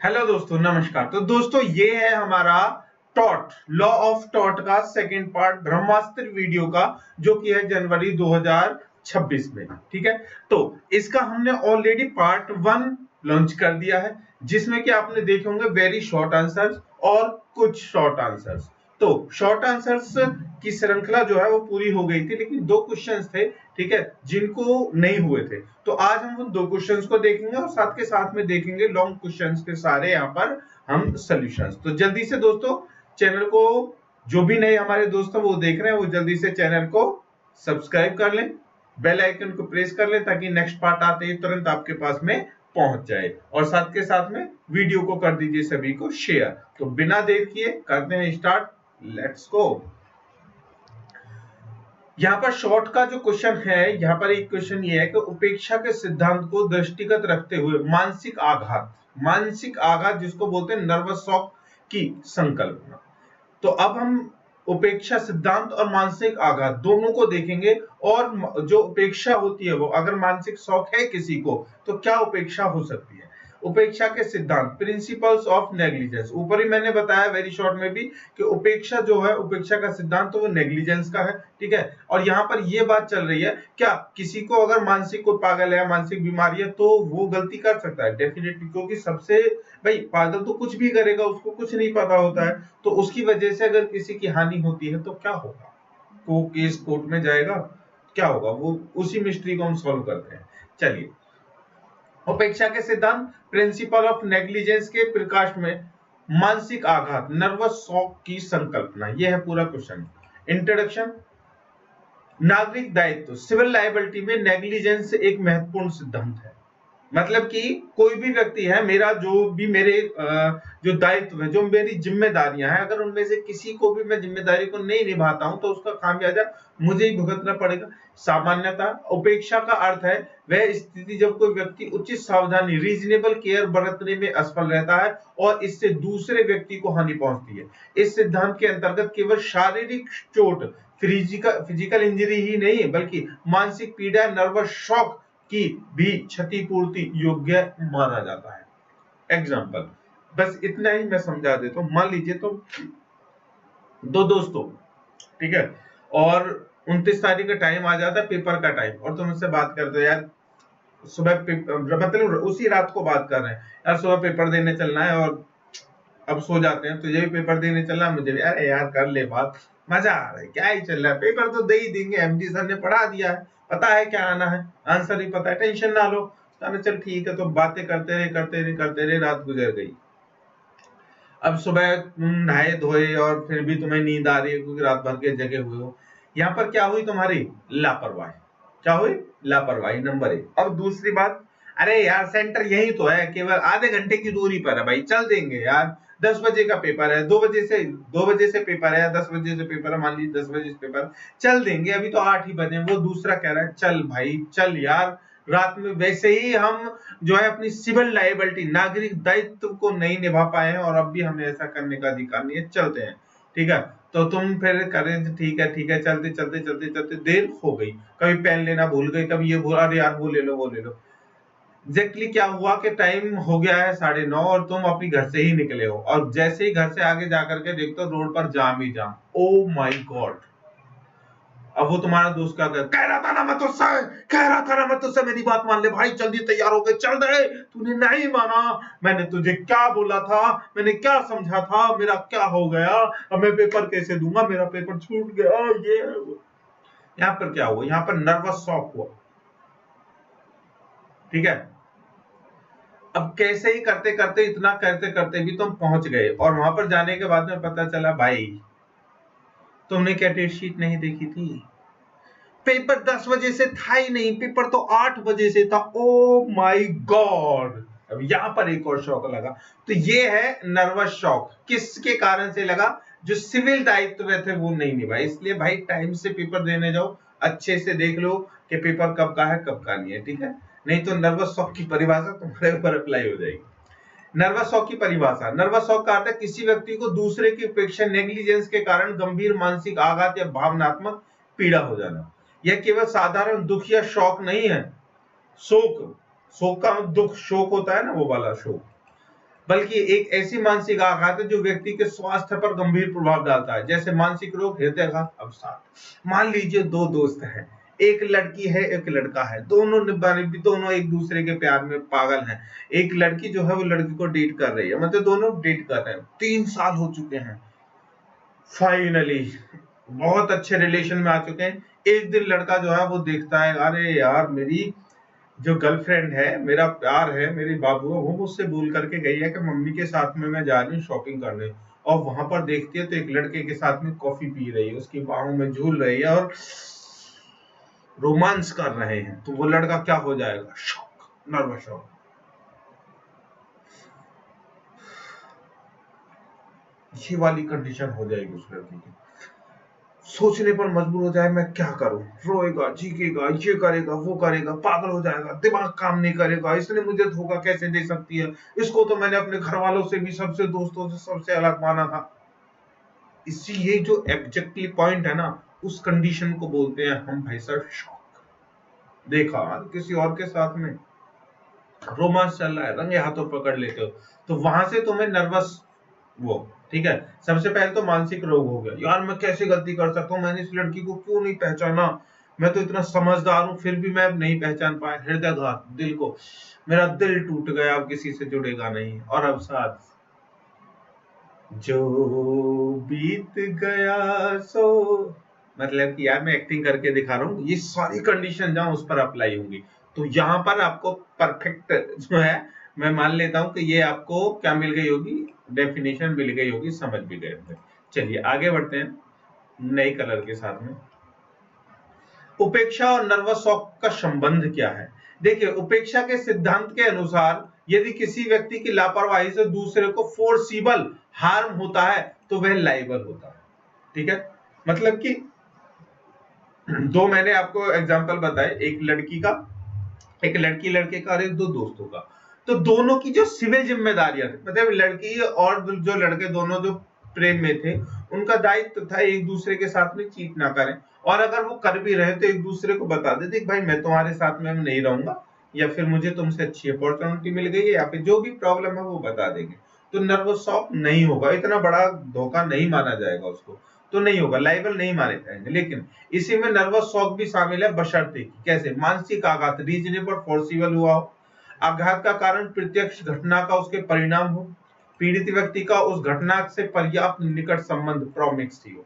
Hello दोस्तों, नमस्कार। तो दोस्तों ये है हमारा टॉट लॉ ऑफ टॉट का सेकंड पार्ट ब्रह्मास्त्र वीडियो का, जो कि है जनवरी 2026 में। ठीक है, तो इसका हमने ऑलरेडी पार्ट 1 लॉन्च कर दिया है, जिसमें कि आपने देखे होंगे वेरी शॉर्ट आंसर्स और कुछ शॉर्ट आंसर्स। तो शॉर्ट आंसर्स की श्रृंखला जो है वो पूरी हो गई थी, लेकिन दो क्वेश्चंस थे, ठीक है, जिनको नहीं हुए थे। तो आज हम उन दो क्वेश्चंस को देखेंगे और साथ के साथ में देखेंगे लॉन्ग क्वेश्चंस के सारे यहाँ पर हम सॉल्यूशंस। तो जल्दी से दोस्तों चैनल को, जो भी नए हमारे दोस्त वो देख रहे हैं, वो जल्दी से चैनल को सब्सक्राइब कर लें, बेल आइकन को प्रेस कर लें, ताकि नेक्स्ट पार्ट आते ही तुरंत आपके पास में पहुंच जाए। और साथ के साथ में वीडियो को कर दीजिए सभी को शेयर। तो बिना देर किए करते हैं स्टार्ट, लेट्स गो। यहाँ पर शॉर्ट का जो क्वेश्चन है, यहाँ पर एक क्वेश्चन ये है कि उपेक्षा के सिद्धांत को दृष्टिगत रखते हुए मानसिक आघात जिसको बोलते हैं नर्वस शॉक की संकल्पना। तो अब हम उपेक्षा सिद्धांत और मानसिक आघात दोनों को देखेंगे, और जो उपेक्षा होती है वो अगर मानसिक शौक है किसी को, तो क्या उपेक्षा हो सकती है। उपेक्षा के सिद्धांत, प्रिंसिपल्स ऑफ नेग्लिजेंस, ऊपर ही मैंने बताया वेरी शॉर्ट में भी कि उपेक्षा जो है, उपेक्षा का सिद्धांत तो वो नेग्लिजेंस का है। ठीक है, और यहाँ पर ये बात चल रही है, क्या किसी को अगर मानसिक कोई पागल है, मानसिक बीमारी है, तो वो गलती कर सकता है डेफिनेटली, क्योंकि सबसे भाई पागल तो कुछ भी करेगा, उसको कुछ नहीं पता होता है। तो उसकी वजह से अगर किसी की हानि होती है तो क्या होगा, वो केस कोर्ट में जाएगा, क्या होगा, वो उसी मिस्ट्री को हम सॉल्व करते हैं। चलिए, उपेक्षा के सिद्धांत, प्रिंसिपल ऑफ नेग्लिजेंस के प्रकाश में मानसिक आघात, नर्वस शॉक की संकल्पना, यह है पूरा क्वेश्चन। इंट्रोडक्शन। नागरिक दायित्व, सिविल लायबिलिटी में नेग्लिजेंस एक महत्वपूर्ण सिद्धांत है। मतलब कि कोई भी व्यक्ति है, मेरा जो भी मेरे जो दायित्व है, जो मेरी जिम्मेदारियां हैं, अगर उनमें से किसी को भी मैं जिम्मेदारी को नहीं निभाता हूं, तो उसका खामियाजा मुझे ही भुगतना पड़ेगा। सामान्यता उपेक्षा का अर्थ है वह स्थिति जब कोई व्यक्ति उचित सावधानी, रीजनेबल केयर बरतने में असफल रहता है और इससे दूसरे व्यक्ति को हानि पहुंचती है। इस सिद्धांत के अंतर्गत केवल शारीरिक चोट, फिजिकल इंजरी ही नहीं, बल्कि मानसिक पीड़ा, नर्वस शॉक की भी क्षतिपूर्ति योग्य माना जाता है। एग्जाम्पल, बस इतना ही मैं समझा देता हूं। मान लीजिए तो दो दोस्तों, ठीक है, और 29 तारीख का टाइम आ जाता है, पेपर का टाइम, और तुम मुझसे बात करते हो, यार सुबह मतलब उसी रात को बात कर रहे हैं, यार सुबह पेपर देने चलना है, और अब सो जाते हैं, तुझे भी पेपर देने चलना, मुझे भी, अरे यार कर ले बात, मजा आ रहा है, क्या ही चल रहा है, पेपर तो दे ही देंगे, एमडी सर ने पढ़ा दिया है, पता है क्या आना है, आंसर ही पता है, टेंशन ना लो। चल ठीक है, तो बातें करते रहे, रात गुजर गई। अब सुबह तुम नहाए धोए और फिर भी तुम्हें नींद आ रही है, क्योंकि रात भर के जगे हुए हो। यहाँ पर क्या हुई तुम्हारी लापरवाही, क्या हुई लापरवाही, नंबर 1। अब दूसरी बात, अरे यार सेंटर यही तो है, केवल आधे घंटे की दूरी पर है भाई, चल देंगे यार, 10 बजे का पेपर है, 2 बजे से पेपर है, 10 बजे से पेपर है, मान लीजिए 10 बजे से पेपर, चल देंगे, अभी तो 8 ही बजे। वो दूसरा कह रहा है चल भाई चल यार, रात में वैसे ही हम जो है अपनी सिविल लायबिलिटी, नागरिक दायित्व को नहीं निभा पाए हैं, और अब भी हमें ऐसा करने का अधिकार नहीं है, चलते हैं। ठीक है, तो तुम फिर करें, ठीक है, चलते देर हो गई, कभी पेन लेना भूल गए, कभी ये भूल, अरे यार वो ले लो। एग्जैक्टली क्या हुआ कि टाइम हो गया है 9:30, और तुम अपनी घर से ही निकले हो, और जैसे ही घर से आगे जाकर के देखते हो रोड पर जाम ही जाम। ओ माई गॉड। अब वो तुम्हारा दोस्त क्या कह रहा था ना मैं तुझसे मेरी बात मान ले भाई, जल्दी तैयार हो गए, चल दे, तूने नहीं माना, मैंने तुझे क्या बोला था, मैंने क्या समझा था, मेरा क्या हो गया, अब मैं पेपर कैसे दूंगा, मेरा पेपर छूट गया, ये यहाँ पर क्या हुआ, यहाँ पर नर्वस शॉक हुआ। ठीक है, अब कैसे ही करते करते, इतना करते करते भी तुम पहुंच गए, और वहां पर जाने के बाद में पता चला भाई तुमने क्या डेट शीट नहीं देखी थी, पेपर 10 बजे से था ही नहीं, पेपर तो 8 बजे से था। Oh my God. अब यहां पर एक और शॉक लगा। तो ये है नर्वस शॉक, किसके कारण से लगा, जो सिविल दायित्व थे वो नहीं निभाए। इसलिए भाई टाइम से पेपर देने जाओ, अच्छे से देख लो कि पेपर कब का है कब का नहीं है, ठीक है, नहीं तो नर्वस शॉक की परिभाषा तुम्हारे ऊपर अप्लाई हो जाएगी। नर्वस शॉक की परिभाषा, नर्वस शॉक का अर्थ है किसी व्यक्ति को दूसरे की उपेक्षा, नेग्लिजेंस के कारण गंभीर मानसिक आघात या भावनात्मक पीड़ा हो जाना। यह केवल साधारण दुख या शौक नहीं है, शोक, शोक का दुख, शोक होता है ना वो वाला शोक, बल्कि एक ऐसी मानसिक आघात है जो व्यक्ति के स्वास्थ्य पर गंभीर प्रभाव डालता है, जैसे मानसिक रोग, हृदयाघात, अवसाद। मान लीजिए दो दोस्त हैं, एक लड़की है एक लड़का है, दोनों एक दूसरे के प्यार में पागल हैं। एक लड़की जो है वो लड़की को डेट कर रही है, मतलब दोनों डेट कर रहे हैं, 3 साल हो चुके हैं, फाइनली बहुत अच्छे रिलेशन में आ चुके हैं। एक दिन लड़का जो है वो देखता है, अरे यार मेरी जो गर्लफ्रेंड है, मेरा प्यार है, मेरी बाबू है, वो मुझसे बोल करके गई है कि मम्मी के साथ में मैं जा रही हूँ शॉपिंग करने, और वहां पर देखती है तो एक लड़के के साथ में कॉफी पी रही है, उसकी बाहों में झूल रही है और रोमांस कर रहे हैं। तो वो लड़का क्या हो जाएगा? Shock, nervous shock. ये वाली कंडीशन हो जाएगी उस लड़की की, सोचने पर मजबूर हो जाए मैं क्या करूं, रोएगा, चीखेगा, ये करेगा, वो करेगा, पागल हो जाएगा, दिमाग काम नहीं करेगा, इसने मुझे धोखा कैसे दे सकती है, इसको तो मैंने अपने घर वालों से भी, सबसे दोस्तों से सबसे अलग माना था। इसी ये जो एब्जेक्टली पॉइंट है ना, उस कंडीशन को बोलते हैं हम भाई साहब शॉक। देखा किसी और के साथ में रोमांस चल रहा है, रंगे हाथों पकड़ लेते हो, तो वहां से तुम्हें नर्वस वो, ठीक है। सबसे पहले तो मानसिक रोग हो गया, यार मैं कैसे गलती कर सकता हूँ, मैंने इस लड़की को क्यों नहीं पहचाना, मैं तो इतना समझदार हूँ फिर भी मैं नहीं पहचान पाया। हृदयाघात, दिल को, मेरा दिल टूट गया, अब किसी से जुड़ेगा नहीं। और अवसाद, जो बीत गया सो, मतलब कि यार मैं एक्टिंग करके दिखा रहा हूँ, ये सारी कंडीशन जहां उस पर अप्लाई होंगी। तो यहाँ पर आपको परफेक्ट जो है, मैं मान लेता हूँ कि ये आपको क्या मिल गई होगी, डेफिनेशन मिल गई होगी, समझ भी गए होंगे। चलिए आगे बढ़ते हैं नए कलर के साथ में। उपेक्षा और नर्वस शॉक का संबंध क्या है? देखिए, उपेक्षा के सिद्धांत के अनुसार यदि किसी व्यक्ति की लापरवाही से दूसरे को फोर्सिबल हार्म होता है तो वह लायबल होता है, ठीक है। मतलब कि दो मैंने आपको एग्जांपल बताए, एक लड़की का, एक लड़की लड़के का, और एक दो दोस्तों का। तो दोनों की जो सिविल जिम्मेदारियां थी, मतलब लड़की और जो लड़के दोनों जो प्रेम में थे, उनका दायित्व था एक दूसरे के साथ में चीट ना करें, और अगर वो कर भी रहे तो एक दूसरे को बता दे, देख भाई मैं तुम्हारे साथ में नहीं रहूंगा, या फिर मुझे तुमसे अच्छी अपॉर्चुनिटी मिल गई है, या फिर जो भी प्रॉब्लम है वो बता देंगे, तो नर्वस शॉक नहीं होगा, इतना बड़ा धोखा नहीं माना जाएगा उसको, तो नहीं होगा, लाइबल नहीं माने जाएंगे। लेकिन इसी में नर्वस शॉक भी शामिल है, बशर्ते कैसे, मानसिक आघात रीजनेबल फोर्सिबल हुआ हो, आघात का कारण प्रत्यक्ष घटना का उसके परिणाम हो, पीड़ित व्यक्ति का उस घटना से पर्याप्त निकट संबंध प्रोमिक्सिटी हो,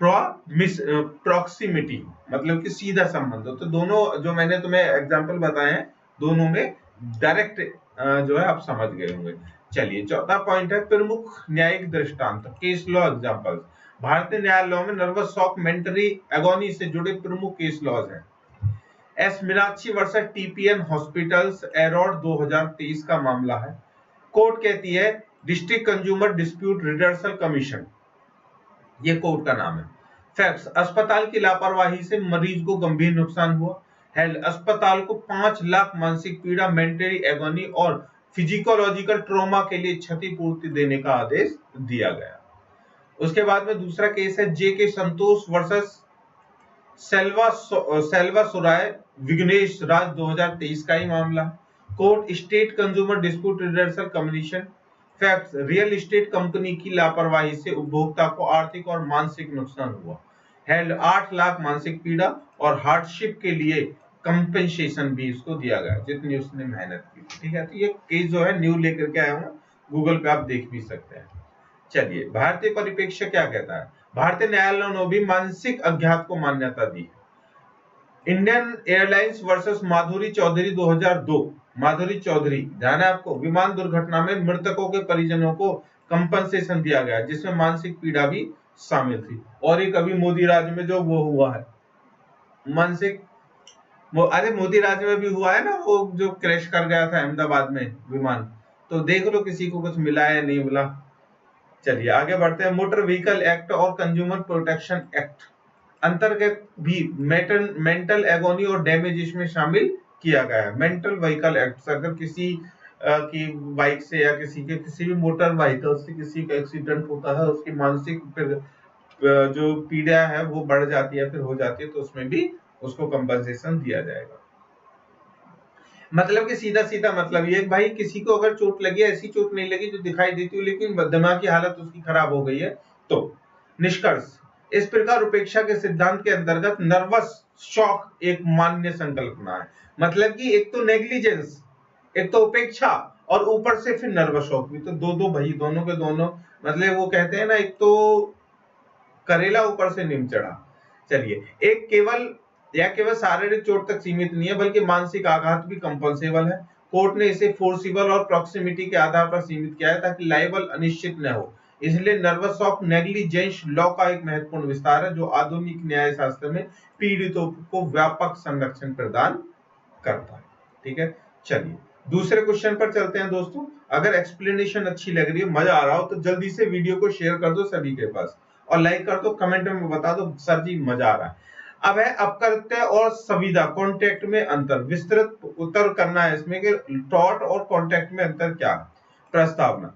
प्रॉक्सिमिटी मतलब कि सीधा संबंध हो। तो दोनों जो मैंने तुम्हें एग्जांपल बताए हैं, दोनों में डायरेक्ट जो है आप समझ गए होंगे। चलिए चौथा पॉइंट है प्रमुख न्यायिक दृष्टांत, केस लॉ एग्जांपल्स। भारतीय न्यायालयों में नर्वस शॉक मेंटरी एगोनी से जुड़े प्रमुख केस लॉज हैं। S Meenakshi versus TPN hospitals, arrowed 2023 का मामला है। कोर्ट कहती है district consumer dispute redressal commission, ये कोर्ट का नाम है। फैक्ट्स, अस्पताल की लापरवाही से मरीज को गंभीर नुकसान हुआ। हेल्थ, अस्पताल को 5 लाख मानसिक पीड़ा, मेंटली एगोनी और फिजिकोलॉजिकल ट्रॉमा के लिए क्षतिपूर्ति देने का आदेश दिया गया। उसके बाद में दूसरा केस है जे के संतोष वर्सेस सेल्वा सुराय विघ्नेश राज, 2023 का ही मामला। Court state consumer dispute redressal commission. Facts, real estate company की लापरवाही से उपभोक्ता को आर्थिक और मानसिक नुकसान हुआ। हेल्ड 8 लाख मानसिक पीड़ा और हार्डशिप के लिए कंपेंसेशन भी इसको दिया गया जितनी उसने मेहनत की, ठीक है। तो ये केस जो है न्यू लेकर के आया हूं, गूगल पे आप देख भी सकते हैं। चलिए भारतीय परिप्रेक्ष्य क्या कहता है? भारतीय न्यायालयों ने भी मानसिक अज्ञात को मान्यता दी है। इंडियन एयरलाइंस वर्सेस माधुरी चौधरी 2002। माधुरी चौधरी, ध्यान है आपको, विमान दुर्घटना में मृतकों के परिजनों को कंपनसेशन दिया गया जिसमें मानसिक पीड़ा भी शामिल थी। और एक अभी मोदी राज में जो वो हुआ है मानसिक, अरे मोदी राज में भी हुआ है ना, वो जो क्रैश कर गया था अहमदाबाद में विमान, तो देख लो किसी को कुछ मिला है नहीं मिला। चलिए आगे बढ़ते हैं। मोटर व्हीकल एक्ट और कंज्यूमर प्रोटेक्शन एक्ट अंतर्गत भी मेंटल एगोनी और डैमेज इसमें शामिल किया गया है। मेंटल व्हीकल एक्ट, अगर किसी की बाइक से या किसी के किसी भी मोटर व्हीकल से किसी का एक्सीडेंट होता है, उसकी मानसिक फिर जो पीड़ा है वो बढ़ जाती है, फिर हो जाती है, तो उसमें भी उसको कंपनसेशन दिया जाएगा। मतलब कि सीधा सीधा मतलब ये भाई किसी को अगर चोट लगी है, ऐसी चोट नहीं लगी जो दिखाई देती हो लेकिन दिमाग की हालत उसकी खराब हो गई है। तो निष्कर्ष, इस प्रकार उपेक्षा के सिद्धांत के अंतर्गत नर्वस शॉक एक मान्य संकल्पना है। मतलब कि एक तो नेग्लिजेंस, एक तो उपेक्षा, और ऊपर से फिर नर्वस शॉक भी। तो दो दो भाई, दोनों के दोनों, मतलब वो कहते हैं ना, एक तो करेला ऊपर से नीम चढ़ा। चलिए, एक केवल शारीरिक चोट तक सीमित नहीं है बल्कि मानसिक आघात भी कंपनसेबल है। कोर्ट ने इसे फोर्सिबल और प्रॉक्सिमिटी के आधार पर सीमित किया है ताकि लाइबल अनिश्चित न हो। इसलिए नर्वस शॉक नेग्लिजेंस लॉ का एक महत्वपूर्ण विस्तार है जो आधुनिक न्याय शास्त्र में पीड़ितों को व्यापक संरक्षण प्रदान करता है। ठीक है, चलिए दूसरे क्वेश्चन पर चलते हैं दोस्तों। अगर एक्सप्लेनेशन अच्छी लग रही है, मजा आ रहा हो, तो जल्दी से वीडियो को शेयर कर दो सभी के पास और लाइक कर दो, कमेंट में बता दो सर जी मजा आ रहा है। अब है अपकृत्य और संविदा कॉन्ट्रैक्ट में अंतर। विस्तृत उत्तर करना है इसमें कि टॉर्ट और कॉन्ट्रैक्ट में अंतर क्या है। प्रस्तावना,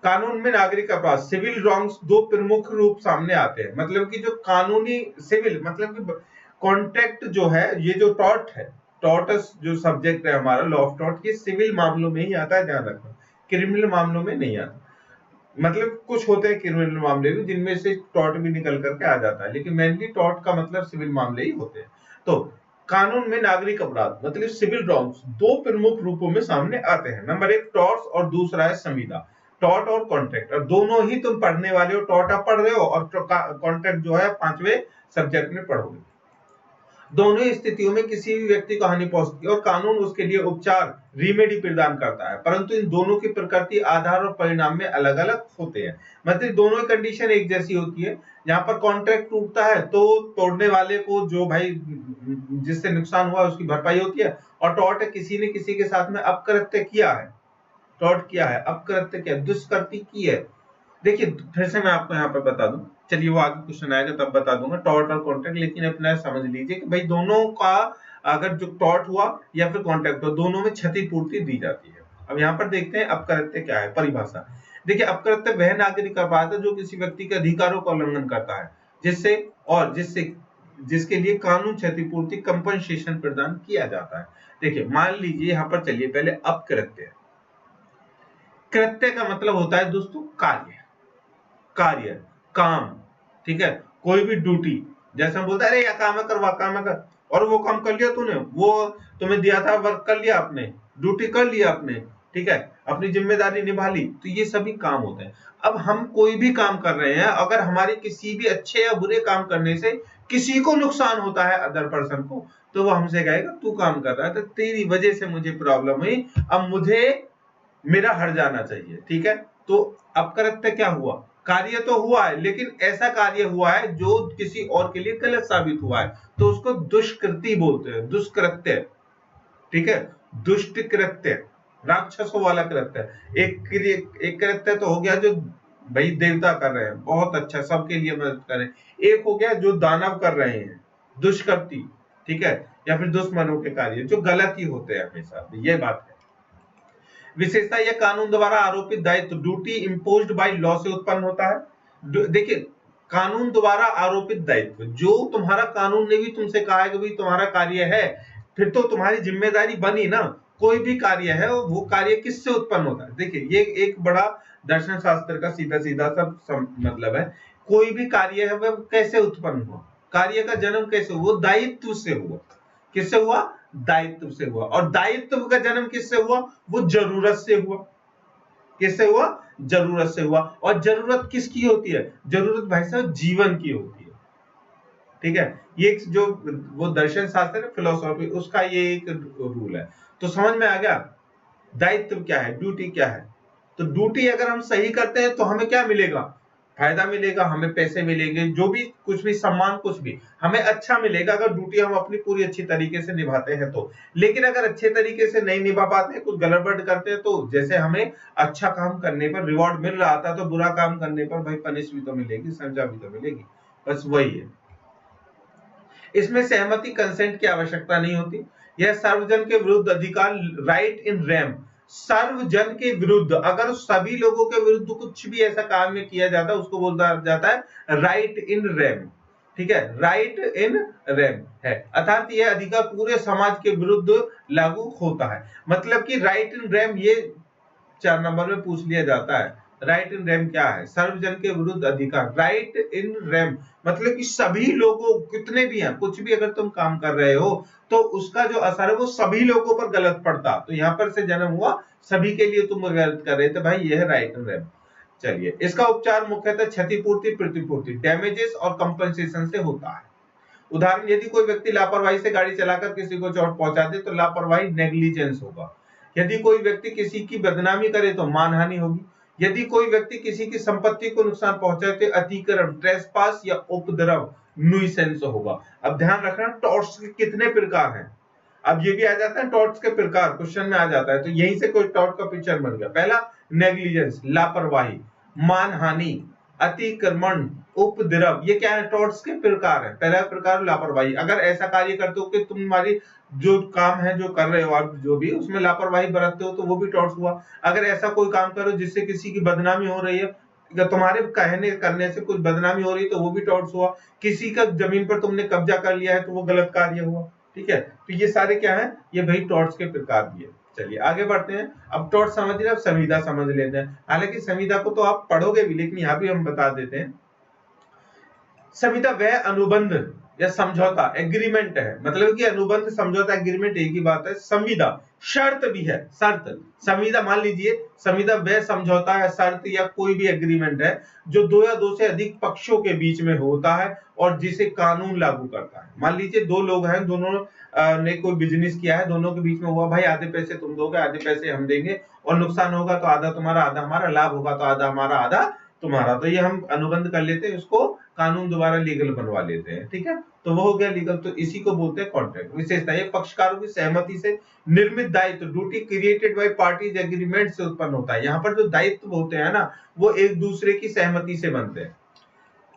कानून में नागरिक अपराध सिविल रॉन्ग्स दो प्रमुख रूप सामने आते हैं। मतलब कि जो कानूनी सिविल, मतलब कि कॉन्ट्रैक्ट जो है, ये जो टॉर्ट है, टॉर्टस जो सब्जेक्ट है हमारा लॉ ऑफ टॉर्ट, ये सिविल मामलों में ही आता है, ध्यान रखना, क्रिमिनल मामलों में नहीं आता। मतलब कुछ होते हैं क्रिमिनल मामले भी जिनमें से टॉर्ट भी निकल करके आ जाता है, लेकिन मेनली टॉर्ट का मतलब सिविल मामले ही होते हैं। तो कानून में नागरिक अपराध मतलब सिविल रॉन्ग्स दो प्रमुख रूपों में सामने आते हैं। नंबर एक टॉर्ट्स और दूसरा है संविदा। टॉर्ट और कॉन्ट्रैक्ट, और दोनों ही तुम पढ़ने वाले हो। टॉर्ट आप पढ़ रहे हो और कॉन्ट्रैक्ट जो है 5वें सब्जेक्ट में पढ़ोगे। दोनों ही स्थितियों में किसी भी व्यक्ति को हानि पहुंचती है और कानून उसके लिए उपचार रिमेडी प्रदान करता है, परंतु इन दोनों की प्रकृति, आधार और परिणाम में अलग अलग होते हैं। मतलब दोनों कंडीशन एक जैसी होती है। यहाँ पर कॉन्ट्रैक्ट टूटता है तो तोड़ने वाले को, जो भाई जिससे नुकसान हुआ, उसकी भरपाई होती है। और टॉर्ट है, किसी ने किसी के साथ में अपकृत्य किया है, टॉर्ट किया है, अपकृत्य किया, दुष्कृति की है। देखिए फिर से मैं आपको यहाँ पर बता दूं, चलिए वो आगे क्वेश्चन आएगा तब बता दूंगा टॉर्ट और कॉन्ट्रैक्ट, लेकिन अपना समझ लीजिए कि भाई दोनों का, अगर जो टॉर्ट हुआ या फिर कॉन्ट्रैक्ट हुआ, दोनों में क्षतिपूर्ति दी जाती है। अब यहाँ पर देखते हैं अपकृत्य क्या है, परिभाषा। देखिए अपकृत्य वह नागरिक अपराध है जो किसी व्यक्ति के अधिकारों का उल्लंघन करता है, जिसके लिए कानून क्षतिपूर्ति कंपनसेशन प्रदान किया जाता है। देखिए मान लीजिए यहाँ पर, चलिए पहले अपकृत्य। कृत्य का मतलब होता है दोस्तों कार्य, कार्य, काम। ठीक है, कोई भी ड्यूटी, जैसे हम बोलते हैं अरे यह काम है, करवा काम है कर, और वो काम कर लिया तूने, वो तुम्हें दिया था वर्क कर लिया आपने, ड्यूटी कर लिया आपने, ठीक है, अपनी जिम्मेदारी निभा ली, तो ये सभी काम होते हैं। अब हम कोई भी काम कर रहे हैं, अगर हमारे किसी भी अच्छे या बुरे काम करने से किसी को नुकसान होता है, अदर पर्सन को, तो वो हमसे कहेगा तू काम कर रहा है तो तेरी वजह से मुझे प्रॉब्लम हुई, अब मुझे मेरा हट जाना चाहिए। ठीक है, तो अपकृत्य क्या हुआ, कार्य तो हुआ है लेकिन ऐसा कार्य हुआ है जो किसी और के लिए गलत साबित हुआ है, तो उसको दुष्कृति बोलते हैं, दुष्कृत्य। ठीक है, दुष्ट कृत्य, राक्षसों वाला कृत्य। एक कृत्य तो हो गया जो भाई देवता कर रहे हैं, बहुत अच्छा, सबके लिए मदद कर रहे हैं। एक हो गया जो दानव कर रहे हैं, दुष्कृति। ठीक है, या फिर दुश्मनों के कार्य जो गलत ही होते हैं हमेशा, ये बात है। विशेषता यह कानून द्वारा आरोपित दायित्व, ड्यूटी इम्पोज्ड बाय लॉ से उत्पन्न होता है। देखिए कानून द्वारा आरोपित दायित्व, जो तुम्हारा कानून ने भी तुमसे कहा है कि भाई तुम्हारा कार्य है, फिर तो तुम्हारी जिम्मेदारी बनी ना। कोई भी कार्य है वो कार्य किससे उत्पन्न होता है। देखिए ये एक बड़ा दर्शन शास्त्र का सीधा सीधा सब मतलब है। कोई भी कार्य है वह कैसे उत्पन्न हुआ, कार्य का जन्म कैसे हुआ, दायित्व से हुआ। किससे हुआ, दायित्व से हुआ। और दायित्व का जन्म किससे हुआ, वो जरूरत से हुआ। किससे हुआ, जरूरत से हुआ। और जरूरत किसकी होती है, जरूरत भाई साहब जीवन की होती है। ठीक है, ये जो वो दर्शन शास्त्र है, फिलोसॉफी, उसका ये एक रूल है। तो समझ में आ गया दायित्व क्या है, ड्यूटी क्या है। तो ड्यूटी अगर हम सही करते हैं तो हमें क्या मिलेगा, फायदा मिलेगा, हमें पैसे मिलेंगे, जो भी कुछ भी सम्मान, कुछ भी हमें अच्छा मिलेगा अगर ड्यूटी हम अपनी पूरी अच्छी तरीके से निभाते हैं तो। लेकिन अगर अच्छे तरीके से नहीं निभा पाते हैं, कुछ गड़बड़ करते हैं, तो जैसे हमें अच्छा काम करने पर रिवॉर्ड मिल रहा था, तो बुरा काम करने पर भाई पनिश भी तो मिलेगी, सजा भी तो मिलेगी। बस वही है। इसमें सहमति, कंसेंट की आवश्यकता नहीं होती। यह सर्वजन के विरुद्ध अधिकार, राइट इन रेम, सर्वजन के विरुद्ध, अगर सभी लोगों के विरुद्ध कुछ भी ऐसा काम में किया जाता है उसको बोला जाता है राइट इन रेम। ठीक है, राइट इन रेम है, अर्थात यह अधिकार पूरे समाज के विरुद्ध लागू होता है। मतलब कि राइट इन रेम ये 4 नंबर में पूछ लिया जाता है। राइट इन रेम क्या है? सर्वजन के विरुद्ध अधिकार। राइट इन रेम मतलब कि सभी लोगों, कितने भी हैं, कुछ भी अगर तुम काम कर रहे हो तो उसका जो असर है वो सभी लोगों पर गलत पड़ता, तो यहां पर से जन्म हुआ, सभी के लिए तुम गलत कर रहे थे भाई, यह है राइट इन रेम। चलिए, इसका उपचार मुख्यतः क्षतिपूर्ति, प्रतिपूर्ति, डैमेजेस और कंपनसेशन से होता है। उदाहरण, यदि कोई व्यक्ति लापरवाही से गाड़ी चलाकर किसी को चोट पहुंचा दे तो लापरवाही नेग्लिजेंस होगा। यदि कोई व्यक्ति किसी की बदनामी करे तो मानहानि होगी। यदि कोई व्यक्ति किसी की संपत्ति को नुकसान पहुंचाए तो अतिक्रमण, ट्रेसपास या उपद्रव, नुइसेंस होगा। अब ध्यान रखना, टॉर्ट्स के कितने प्रकार हैं। अब ये भी आ जाता है टॉर्ट्स के प्रकार, क्वेश्चन में आ जाता है, तो यहीं से कोई टॉर्ट का पिक्चर बन गया। पहला नेग्लिजेंस, लापरवाही, मानहानि, अतिक्रमण, उपद्रव, ये क्या है? टॉर्ट्स के प्रकार है। पहला प्रकार लापरवाही, अगर ऐसा कार्य करते हो कि तुम्हारी जो काम है, जो कर रहे हो आप, जो भी उसमें लापरवाही बरतते हो तो वो भी टॉर्ट्स हुआ। अगर ऐसा कोई काम करो जिससे किसी की बदनामी हो रही है, तुम्हारे कहने करने से कुछ बदनामी हो रही है तो वो भी टॉर्ट्स हुआ। किसी का जमीन पर तुमने कब्जा कर लिया है तो वो गलत कार्य हुआ। ठीक है, तो ये सारे क्या है? ये भाई टॉर्ट्स के प्रकार भी है। चलिए आगे बढ़ते हैं। अब टॉर्ट समझ लिया, अब संविदा समझ लेते हैं। हालांकि संविदा को तो आप पढ़ोगे भी, लेकिन यहाँ भी हम बता देते हैं। संविदा वह अनुबंध या समझौता, एग्रीमेंट है, मतलब कि अनुबंध, समझौता, एग्रीमेंट एक ही बात है। संविदा शर्त भी है, शर्त। संविदा मान लीजिए, संविदा वह समझौता या शर्त या कोई भी एग्रीमेंट है जो दो या दो से अधिक पक्षों के बीच में होता है और जिसे कानून लागू करता है। मान लीजिए दो लोग हैं, दोनों ने कोई बिजनेस किया है, दोनों के बीच में हुआ भाई आधे पैसे तुम दोगे, आधे पैसे हम देंगे, और नुकसान होगा तो आधा तुम्हारा आधा हमारा, लाभ होगा तो आधा हमारा आधा तुम्हारा, तो ये हम अनुबंध कर लेते हैं, उसको कानून द्वारा लीगल बनवा लेते हैं। ठीक है, तो वो हो गया लीगल, तो इसी को बोलते हैं कॉन्ट्रैक्ट। विशेषता, ये पक्षकारों की सहमति से निर्मित दायित्व, duty created by parties agreement से उत्पन्न होता है। यहाँ पर जो दायित्व होते हैं ना, वो एक दूसरे की सहमति से बनते हैं।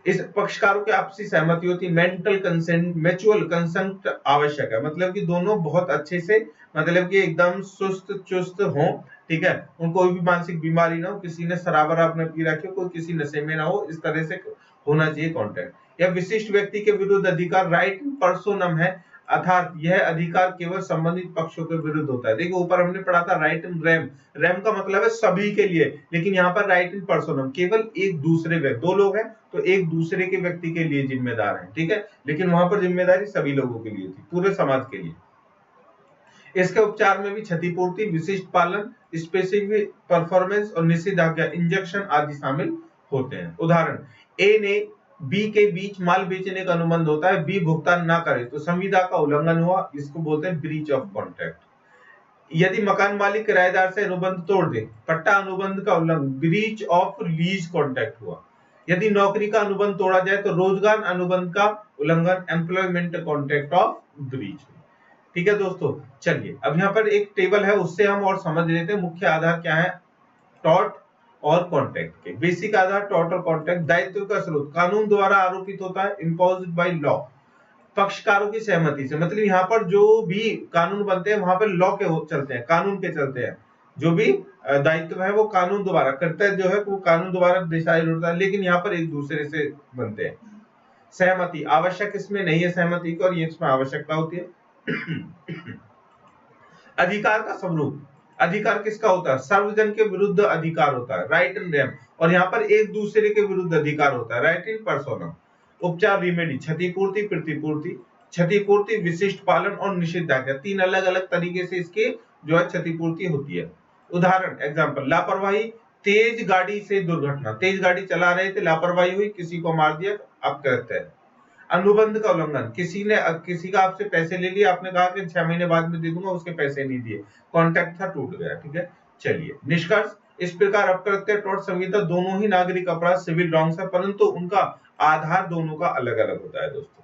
इस पक्षकारों की आपसी सहमति होती है। मेंटल कंसेंट, म्यूचुअल कंसेंट आवश्यक है, मतलब कि दोनों बहुत अच्छे से, मतलब कि एकदम सुस्त चुस्त हो। ठीक है, उनको कोई भी मानसिक बीमारी ना हो, किसी ने शराब वराब न पी रखी हो, कोई किसी नशे में ना हो, इस तरह से होना चाहिए कॉन्ट्रैक्ट। या विशिष्ट व्यक्ति के विरुद्ध अधिकार, राइट इन पर्सोनम है, अर्थात यह अधिकार केवल संबंधित पक्षों के विरुद्ध होता है। देखिए ऊपर हमने पढ़ा था राइट इन रेम, रेम का मतलब है सभी के लिए, लेकिन यहाँ पर राइट इन पर्सोनम केवल एक दूसरे व्यक्ति, दो लोग हैं तो एक दूसरे के व्यक्ति के लिए जिम्मेदार है। ठीक है, लेकिन वहां पर जिम्मेदारी सभी लोगों के लिए थी, पूरे समाज के लिए। इसके उपचार में भी क्षतिपूर्ति, विशिष्ट पालन, स्पेसिफिक परफॉर्मेंस और निषेधाज्ञा, इंजेक्शन आदि शामिल होते हैं। उदाहरण, ए ने बी के बीच माल बेचने का अनुबंध होता है, बी भुगतान ना करे तो संविदा का उल्लंघन हुआ, इसको बोलते हैं ब्रीच ऑफ कॉन्ट्रैक्ट। यदि मकान मालिक किराएदार से अनुबंध तोड़ दे, पट्टा अनुबंध का उल्लंघन, ब्रीच ऑफ लीज कॉन्ट्रैक्ट हुआ। यदि नौकरी का अनुबंध तोड़ा जाए तो रोजगार अनुबंध का उल्लंघन, एम्प्लॉयमेंट कॉन्ट्रैक्ट ऑफ ब्रीच। ठीक है दोस्तों, चलिए अब यहाँ पर एक टेबल है, उससे हम और समझ लेते हैं मुख्य आधार क्या है टॉर्ट और कॉन्ट्रैक्ट के। बेसिक आधार टॉर्ट और कॉन्ट्रैक्ट। दायित्व का स्रोत कानून द्वारा आरोपित होता है, इम्पोज्ड बाय लॉ, पक्षकारों की सहमति से, मतलब यहाँ पर जो भी कानून बनते हैं वहां पर लॉ के चलते हैं, कानून के चलते हैं। जो भी दायित्व है वो कानून द्वारा, कर्तव्य जो है वो कानून द्वारा डिसाइड होता है, लेकिन यहाँ पर एक दूसरे से बनते हैं। सहमति आवश्यक इसमें नहीं है, सहमति की, और ये इसमें आवश्यकता होती है। अधिकार का स्वरूप, अधिकार किसका होता है? सर्वजन के विरुद्ध अधिकार होता है, राइट इन रेम, और यहाँ पर एक दूसरे के विरुद्ध अधिकार होता है, राइट इन पर्सोनम। उपचार, रिमेडी, क्षतिपूर्ति, प्रतिपूर्ति। क्षतिपूर्ति, विशिष्ट पालन और निषेधाज्ञा, तीन अलग अलग तरीके से इसके जो है क्षतिपूर्ति होती है। उदाहरण, एग्जाम्पल, लापरवाही, तेज गाड़ी से दुर्घटना, तेज गाड़ी चला रहे थे, लापरवाही हुई, किसी को मार दिया, आप कहते हैं। अनुबंध का उल्लंघन, किसी का आपसे पैसे ले लिए, आपने कहा कि 6 महीने बाद में दे दूंगा, उसके पैसे नहीं दिए, कॉन्ट्रैक्ट था, टूट गया। ठीक है, चलिए निष्कर्ष, इस प्रकार अपकृत्य, टॉर्ट, संहिता दोनों ही नागरिक अपराध, सिविल रॉन्ग्स है, परंतु उनका आधार दोनों का अलग अलग होता है दोस्तों।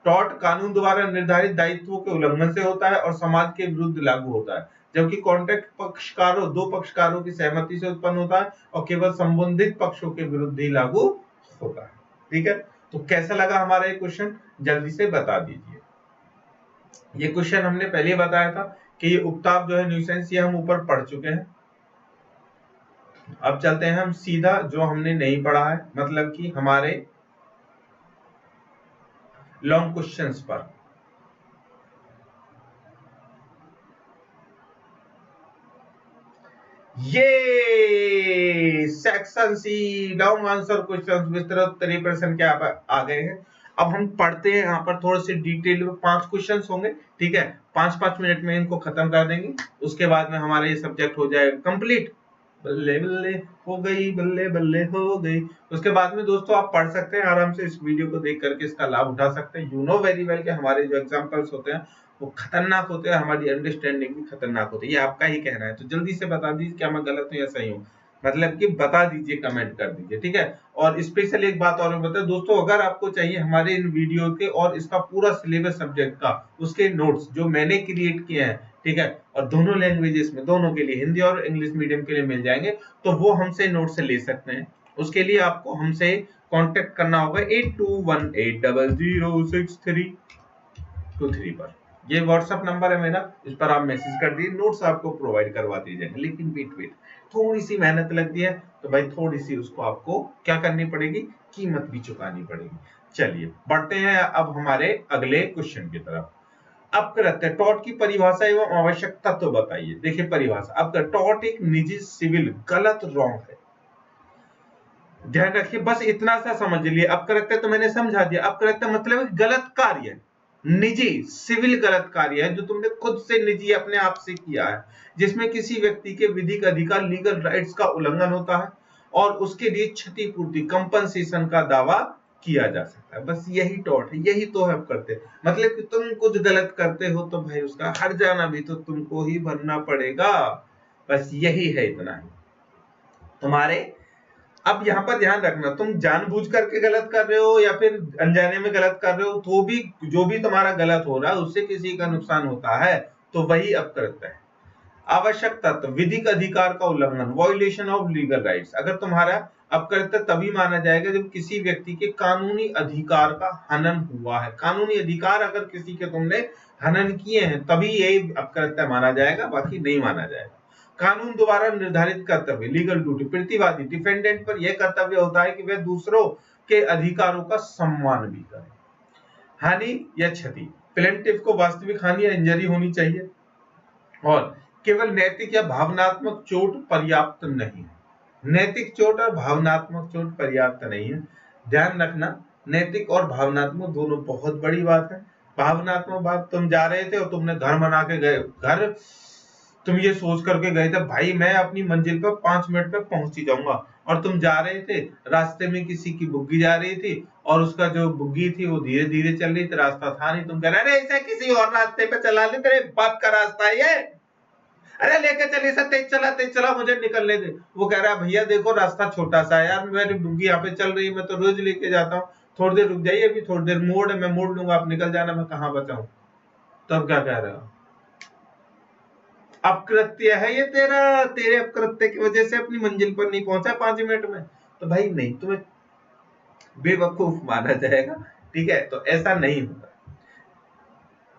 टॉर्ट कानून द्वारा निर्धारित दायित्वों के उल्लंघन से होता है और समाज के विरुद्ध लागू होता है, जबकि कॉन्ट्रैक्ट दो पक्षकारों की सहमति से उत्पन्न होता है और केवल संबंधित पक्षों के विरुद्ध ही लागू होता है। ठीक है, तो कैसा लगा हमारा ये क्वेश्चन, जल्दी से बता दीजिए। ये क्वेश्चन हमने पहले बताया था कि ये उपताप जो है न्यूसेंस, ये हम ऊपर पढ़ चुके हैं। अब चलते हैं हम सीधा जो हमने नहीं पढ़ा है, मतलब कि हमारे लॉन्ग क्वेश्चंस पर। ये section C long answer questions विस्तृत उत्तरीय प्रश्न के आ गए हैं। अब हम पढ़ते हैं, यहाँ पर थोड़े से डिटेल में 5 क्वेश्चंस होंगे, ठीक है, 5-5 मिनट में इनको खत्म कर देंगे, उसके बाद में हमारा ये सब्जेक्ट हो जाएगा कंप्लीट। बल्ले बल्ले हो गई, बल्ले बल्ले हो गई। उसके बाद में दोस्तों आप पढ़ सकते हैं आराम से, इस वीडियो को देख करके इसका लाभ उठा सकते हैं। यू नो वेरी वेल कि हमारे जो एग्जाम्पल्स होते हैं वो खतरनाक होते हैं, हमारी अंडरस्टैंडिंग भी खतरनाक होती है। ये आपका ही कहना है, तो जल्दी से बता दीजिए क्या मैं गलत हूँ या सही हूँ, मतलब कि बता दीजिए, कमेंट कर दीजिए, ठीक है। और स्पेशल एक बात और बता दोस्तों, अगर आपको चाहिए हमारे इन वीडियो के और इसका पूरा सिलेबस सब्जेक्ट का, उसके नोट्स जो मैंने क्रिएट किए हैं, ठीक है, और दोनों लैंग्वेजेस में, दोनों के लिए, हिंदी और इंग्लिश मीडियम के लिए मिल जाएंगे, तो वो हमसे नोट्स ले सकते हैं। उसके लिए आपको हमसे कांटेक्ट करना होगा 8218006323 पर। ये व्हाट्सएप नंबर है मेरा, इस पर आप मैसेज कर दीजिए, नोट्स आपको प्रोवाइड करवा दिए जाएंगे। लेकिन वेट थोड़ी सी मेहनत लगती है, तो भाई थोड़ी सी उसको आपको क्या करनी पड़ेगी, कीमत भी चुकानी पड़ेगी। चलिए बढ़ते हैं अब हमारे अगले क्वेश्चन की तरफ। अब करते हैं टॉट की परिभाषा एवं आवश्यक तत्व बताइए। देखिए परिभाषा, अब टॉट एक निजी सिविल, गलत रॉन्ग है, ध्यान रखिए, बस इतना सा समझ लिए। अब करते तो मैंने समझा दिया। अब करते मतलब गलत कार्य, निजी सिविल गलत कार्य है जो तुमने खुद से निजी अपने आप से किया है, जिसमें किसी व्यक्ति के विधिक अधिकार लीगल राइट्स का उल्लंघन होता है और उसके लिए क्षतिपूर्ति कंपनसेशन का दावा किया जा सकता है। बस यही टॉट है, यही तो है। अब करते मतलब कि तुम कुछ गलत करते हो तो भाई उसका हर्जाना भी तो तुमको ही भरना पड़ेगा, बस यही है, इतना ही तुम्हारे। अब यहाँ पर ध्यान रखना, तुम जानबूझ करके गलत कर रहे हो या फिर अनजाने में गलत कर रहे हो, तो भी जो भी तुम्हारा गलत हो रहा है उससे किसी का नुकसान होता है, तो वही अपकृत्य है। आवश्यक तत्व, विधिक अधिकार का उल्लंघन, वॉल्यूशन ऑफ लीगल राइट्स। अगर तुम्हारा अपकृत्य तभी माना जाएगा जब किसी व्यक्ति के कानूनी अधिकार का हनन हुआ है। कानूनी अधिकार अगर किसी के तुमने हनन किए हैं तभी ये अपकृत्य माना जाएगा, बाकी नहीं माना जाएगा। कानून द्वारा निर्धारित कर्तव्य, लीगल ड्यूटी, प्रतिवादी डिफेंडेंट पर यह कर्तव्य होता है कि वह दूसरों के अधिकारों का सम्मान भी करे। हानि या क्षति, प्लेंटिफ को वास्तविक हानि या इंजरी होनी चाहिए, और केवल नैतिक या भावनात्मक चोट पर्याप्त नहीं है। नैतिक चोट और भावनात्मक चोट पर्याप्त नहीं है, ध्यान रखना। नैतिक और भावनात्मक दोनों बहुत बड़ी बात है। भावनात्मक बात, तुम जा रहे थे और तुमने घर बना के गए, घर तुम ये सोच करके गए थे भाई मैं अपनी मंजिल पर 5 मिनट में पहुंच ही जाऊंगा, और तुम जा रहे थे, रास्ते में किसी की बुग्गी जा रही थी और उसका जो बुग्गी थी वो धीरे धीरे चल रही थी, रास्ता था नहीं, तुम कह रहे अरे इसे किसी और रास्ते पे चला ले, तेरे बाप का रास्ता है ये, अरे लेके चलिए सर, तेज चला मुझे निकलने दे। वो कह रहा है भैया देखो रास्ता छोटा सा है यार, मेरी बुग्गी यहाँ पे चल रही है, मैं तो रोज लेके जाता हूँ, थोड़ी देर रुक जाइए, अभी थोड़ी देर मोड़ है, मैं मोड़ लूंगा, आप निकल जाना, मैं कहाँ बचाऊं। तब क्या कह रहे हो, अपकृत्य है ये तेरा, तेरे अपकृत्य की वजह से अपनी मंजिल पर नहीं पहुंचा 5 मिनट में, तो भाई नहीं, तुम्हें बेवकूफ माना जाएगा, ठीक है, तो ऐसा नहीं होता।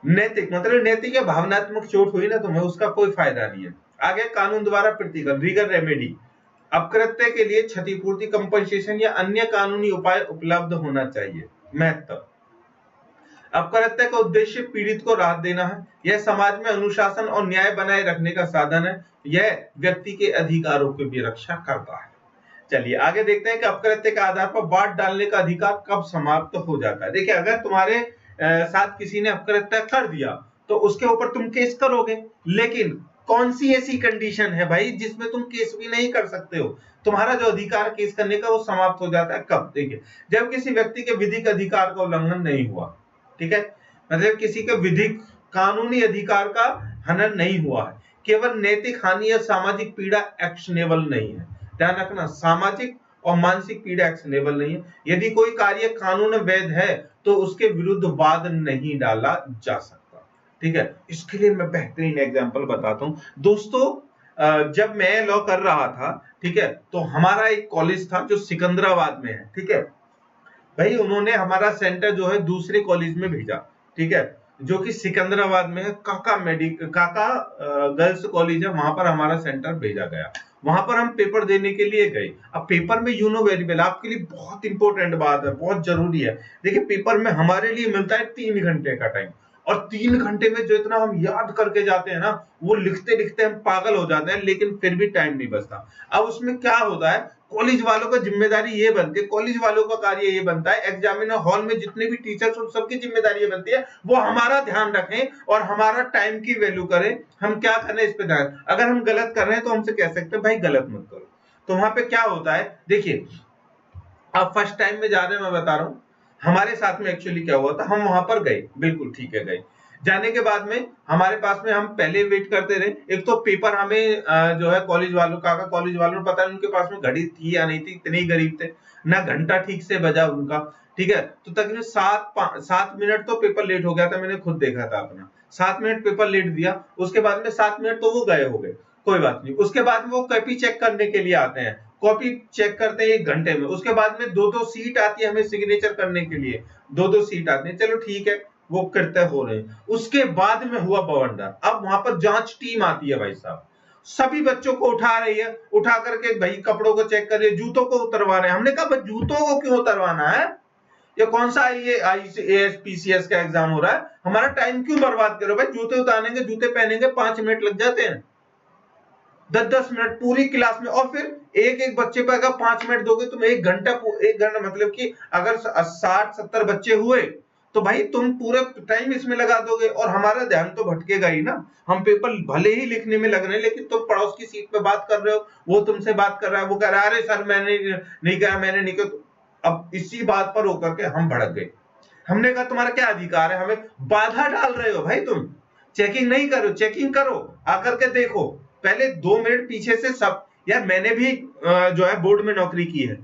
नैतिक मतलब नैतिक या भावनात्मक चोट हुई ना तुम्हें, उसका कोई फायदा नहीं है। आगे कानून द्वारा प्रतिगम, लीगल रेमेडी, अपकृत्य के लिए क्षतिपूर्ति कंपनसेशन या अन्य कानूनी उपाय उपलब्ध होना चाहिए। महत्व, अपकृत्य का उद्देश्य पीड़ित को राहत देना है, यह समाज में अनुशासन और न्याय बनाए रखने का साधन है, यह व्यक्ति के अधिकारों की भी रक्षा करता है। चलिए आगे देखते हैं कि अपकृत्य के आधार पर बांट डालने का अधिकार कब समाप्त हो जाता है। देखिए अगर तुम्हारे साथ किसी ने अपकृत्य कर दिया तो उसके ऊपर तुम केस करोगे, लेकिन कौन सी ऐसी कंडीशन है भाई जिसमें तुम केस भी नहीं कर सकते हो, तुम्हारा जो अधिकार केस करने का वो समाप्त हो जाता है कब, देखिए जब किसी व्यक्ति के विधिक अधिकार का उल्लंघन नहीं हुआ, ठीक है, मतलब किसी के विधिक कानूनी अधिकार का हनन नहीं हुआ है, केवल नैतिक हानि या सामाजिक पीड़ा एक्शनेबल नहीं है। ध्यान रखना, सामाजिक और मानसिक पीड़ा एक्शनेबल नहीं है। यदि कोई कार्य कानून वैध है तो उसके विरुद्ध वाद नहीं डाला जा सकता, ठीक है। इसके लिए मैं बेहतरीन एग्जांपल बताता हूं दोस्तों। जब मैं लॉ कर रहा था, ठीक है, तो हमारा एक कॉलेज था जो सिकंदराबाद में है, ठीक है, भाई उन्होंने हमारा सेंटर जो है दूसरे कॉलेज में भेजा, ठीक है, जो कि सिकंदराबाद में है, काका गर्ल्स कॉलेज है, वहां पर हमारा सेंटर भेजा गया। वहां पर हम पेपर देने के लिए गए। अब पेपर में यू नो वेरी वेल, आपके लिए बहुत इंपॉर्टेंट बात है, बहुत जरूरी है। देखिए पेपर में हमारे लिए मिलता है 3 घंटे का टाइम, और 3 घंटे में जो इतना हम याद करके जाते हैं ना, वो लिखते लिखते हम पागल हो जाते हैं, लेकिन फिर भी टाइम नहीं बचता। अब उसमें क्या होता है, कॉलेज वालों का जिम्मेदारी ये बनती है, कॉलेज वालों का कार्य ये बनता है, एग्जामिनर हॉल में जितने भी टीचर्स उन सबकी जिम्मेदारी ये बनती है, वो हमारा ध्यान रखें और हमारा टाइम की वैल्यू करें, हम क्या कर रहे हैं इस पे ध्यान। अगर हम गलत कर रहे हैं तो हमसे कह सकते हैं भाई गलत मत करो। तो वहां पे क्या होता है, देखिए आप फर्स्ट टाइम में जा रहे हैं, मैं बता रहा हूं हमारे साथ में एक्चुअली क्या हुआ था। हम वहां पर गए, बिल्कुल ठीक है गए, जाने के बाद में हमारे पास में हम पहले वेट करते रहे। एक तो पेपर हमें जो है कॉलेज वालों का कॉलेज वालों ने पता नहीं उनके पास में घड़ी थी या नहीं थी, इतने ही गरीब थे, ना घंटा ठीक से बजा उनका, ठीक है। तो तकरीबन 7 मिनट तो पेपर लेट हो गया था, मैंने खुद देखा था अपना, 7 मिनट पेपर लेट दिया। उसके बाद में 7 मिनट तो वो गए हो गए, कोई बात नहीं। उसके बाद में वो कॉपी चेक करने के लिए आते हैं, कॉपी चेक करते हैं 1 घंटे में। उसके बाद में 2-2 सीट आती है हमें सिग्नेचर करने के लिए, 2-2 सीट आती है, चलो ठीक है वो करते हो रहे हैं। उसके बाद में हुआ बवंडर, अब वहां पर जांच टीम आती है भाई साहब, सभी बच्चों को उठा रही है, उठा करके भाई कपड़ों को चेक कर रही है, जूतों को उतरवा रहे हैं। हमने कहा भाई जूतों को क्यों उतरवाना है, ये कौन सा ये आईएएस पीसीएस का एग्जाम हो रहा है, हमारा टाइम क्यों बर्बाद करो भाई, जूते उतारेंगे, जूते पहनेंगे, 5 मिनट लग जाते हैं, 10-10 मिनट पूरी क्लास में। और फिर एक एक बच्चे पर अगर 5 मिनट दोगे तुम 1 घंटा मतलब कि अगर 60-70 बच्चे हुए तो भाई तुम पूरे टाइम इसमें लगा दोगे, और हमारा ध्यान तो भटकेगा ही ना। हम पेपर भले ही लिखने में लग रहे हैं, लेकिन तुम पड़ोस की सीट पे बात कर रहे हो, वो तुमसे बात कर रहा है, वो कह रहा है अरे सर मैंने नहीं कहा, मैंने नहीं कहा। अब इसी बात पर होकर के हम भड़क गए। हमने कहा तुम्हारा क्या अधिकार है, हमें बाधा डाल रहे हो भाई, तुम चेकिंग नहीं करो, चेकिंग करो, आकर के देखो, पहले 2 मिनट पीछे से सब। यार मैंने भी जो है बोर्ड में नौकरी की है,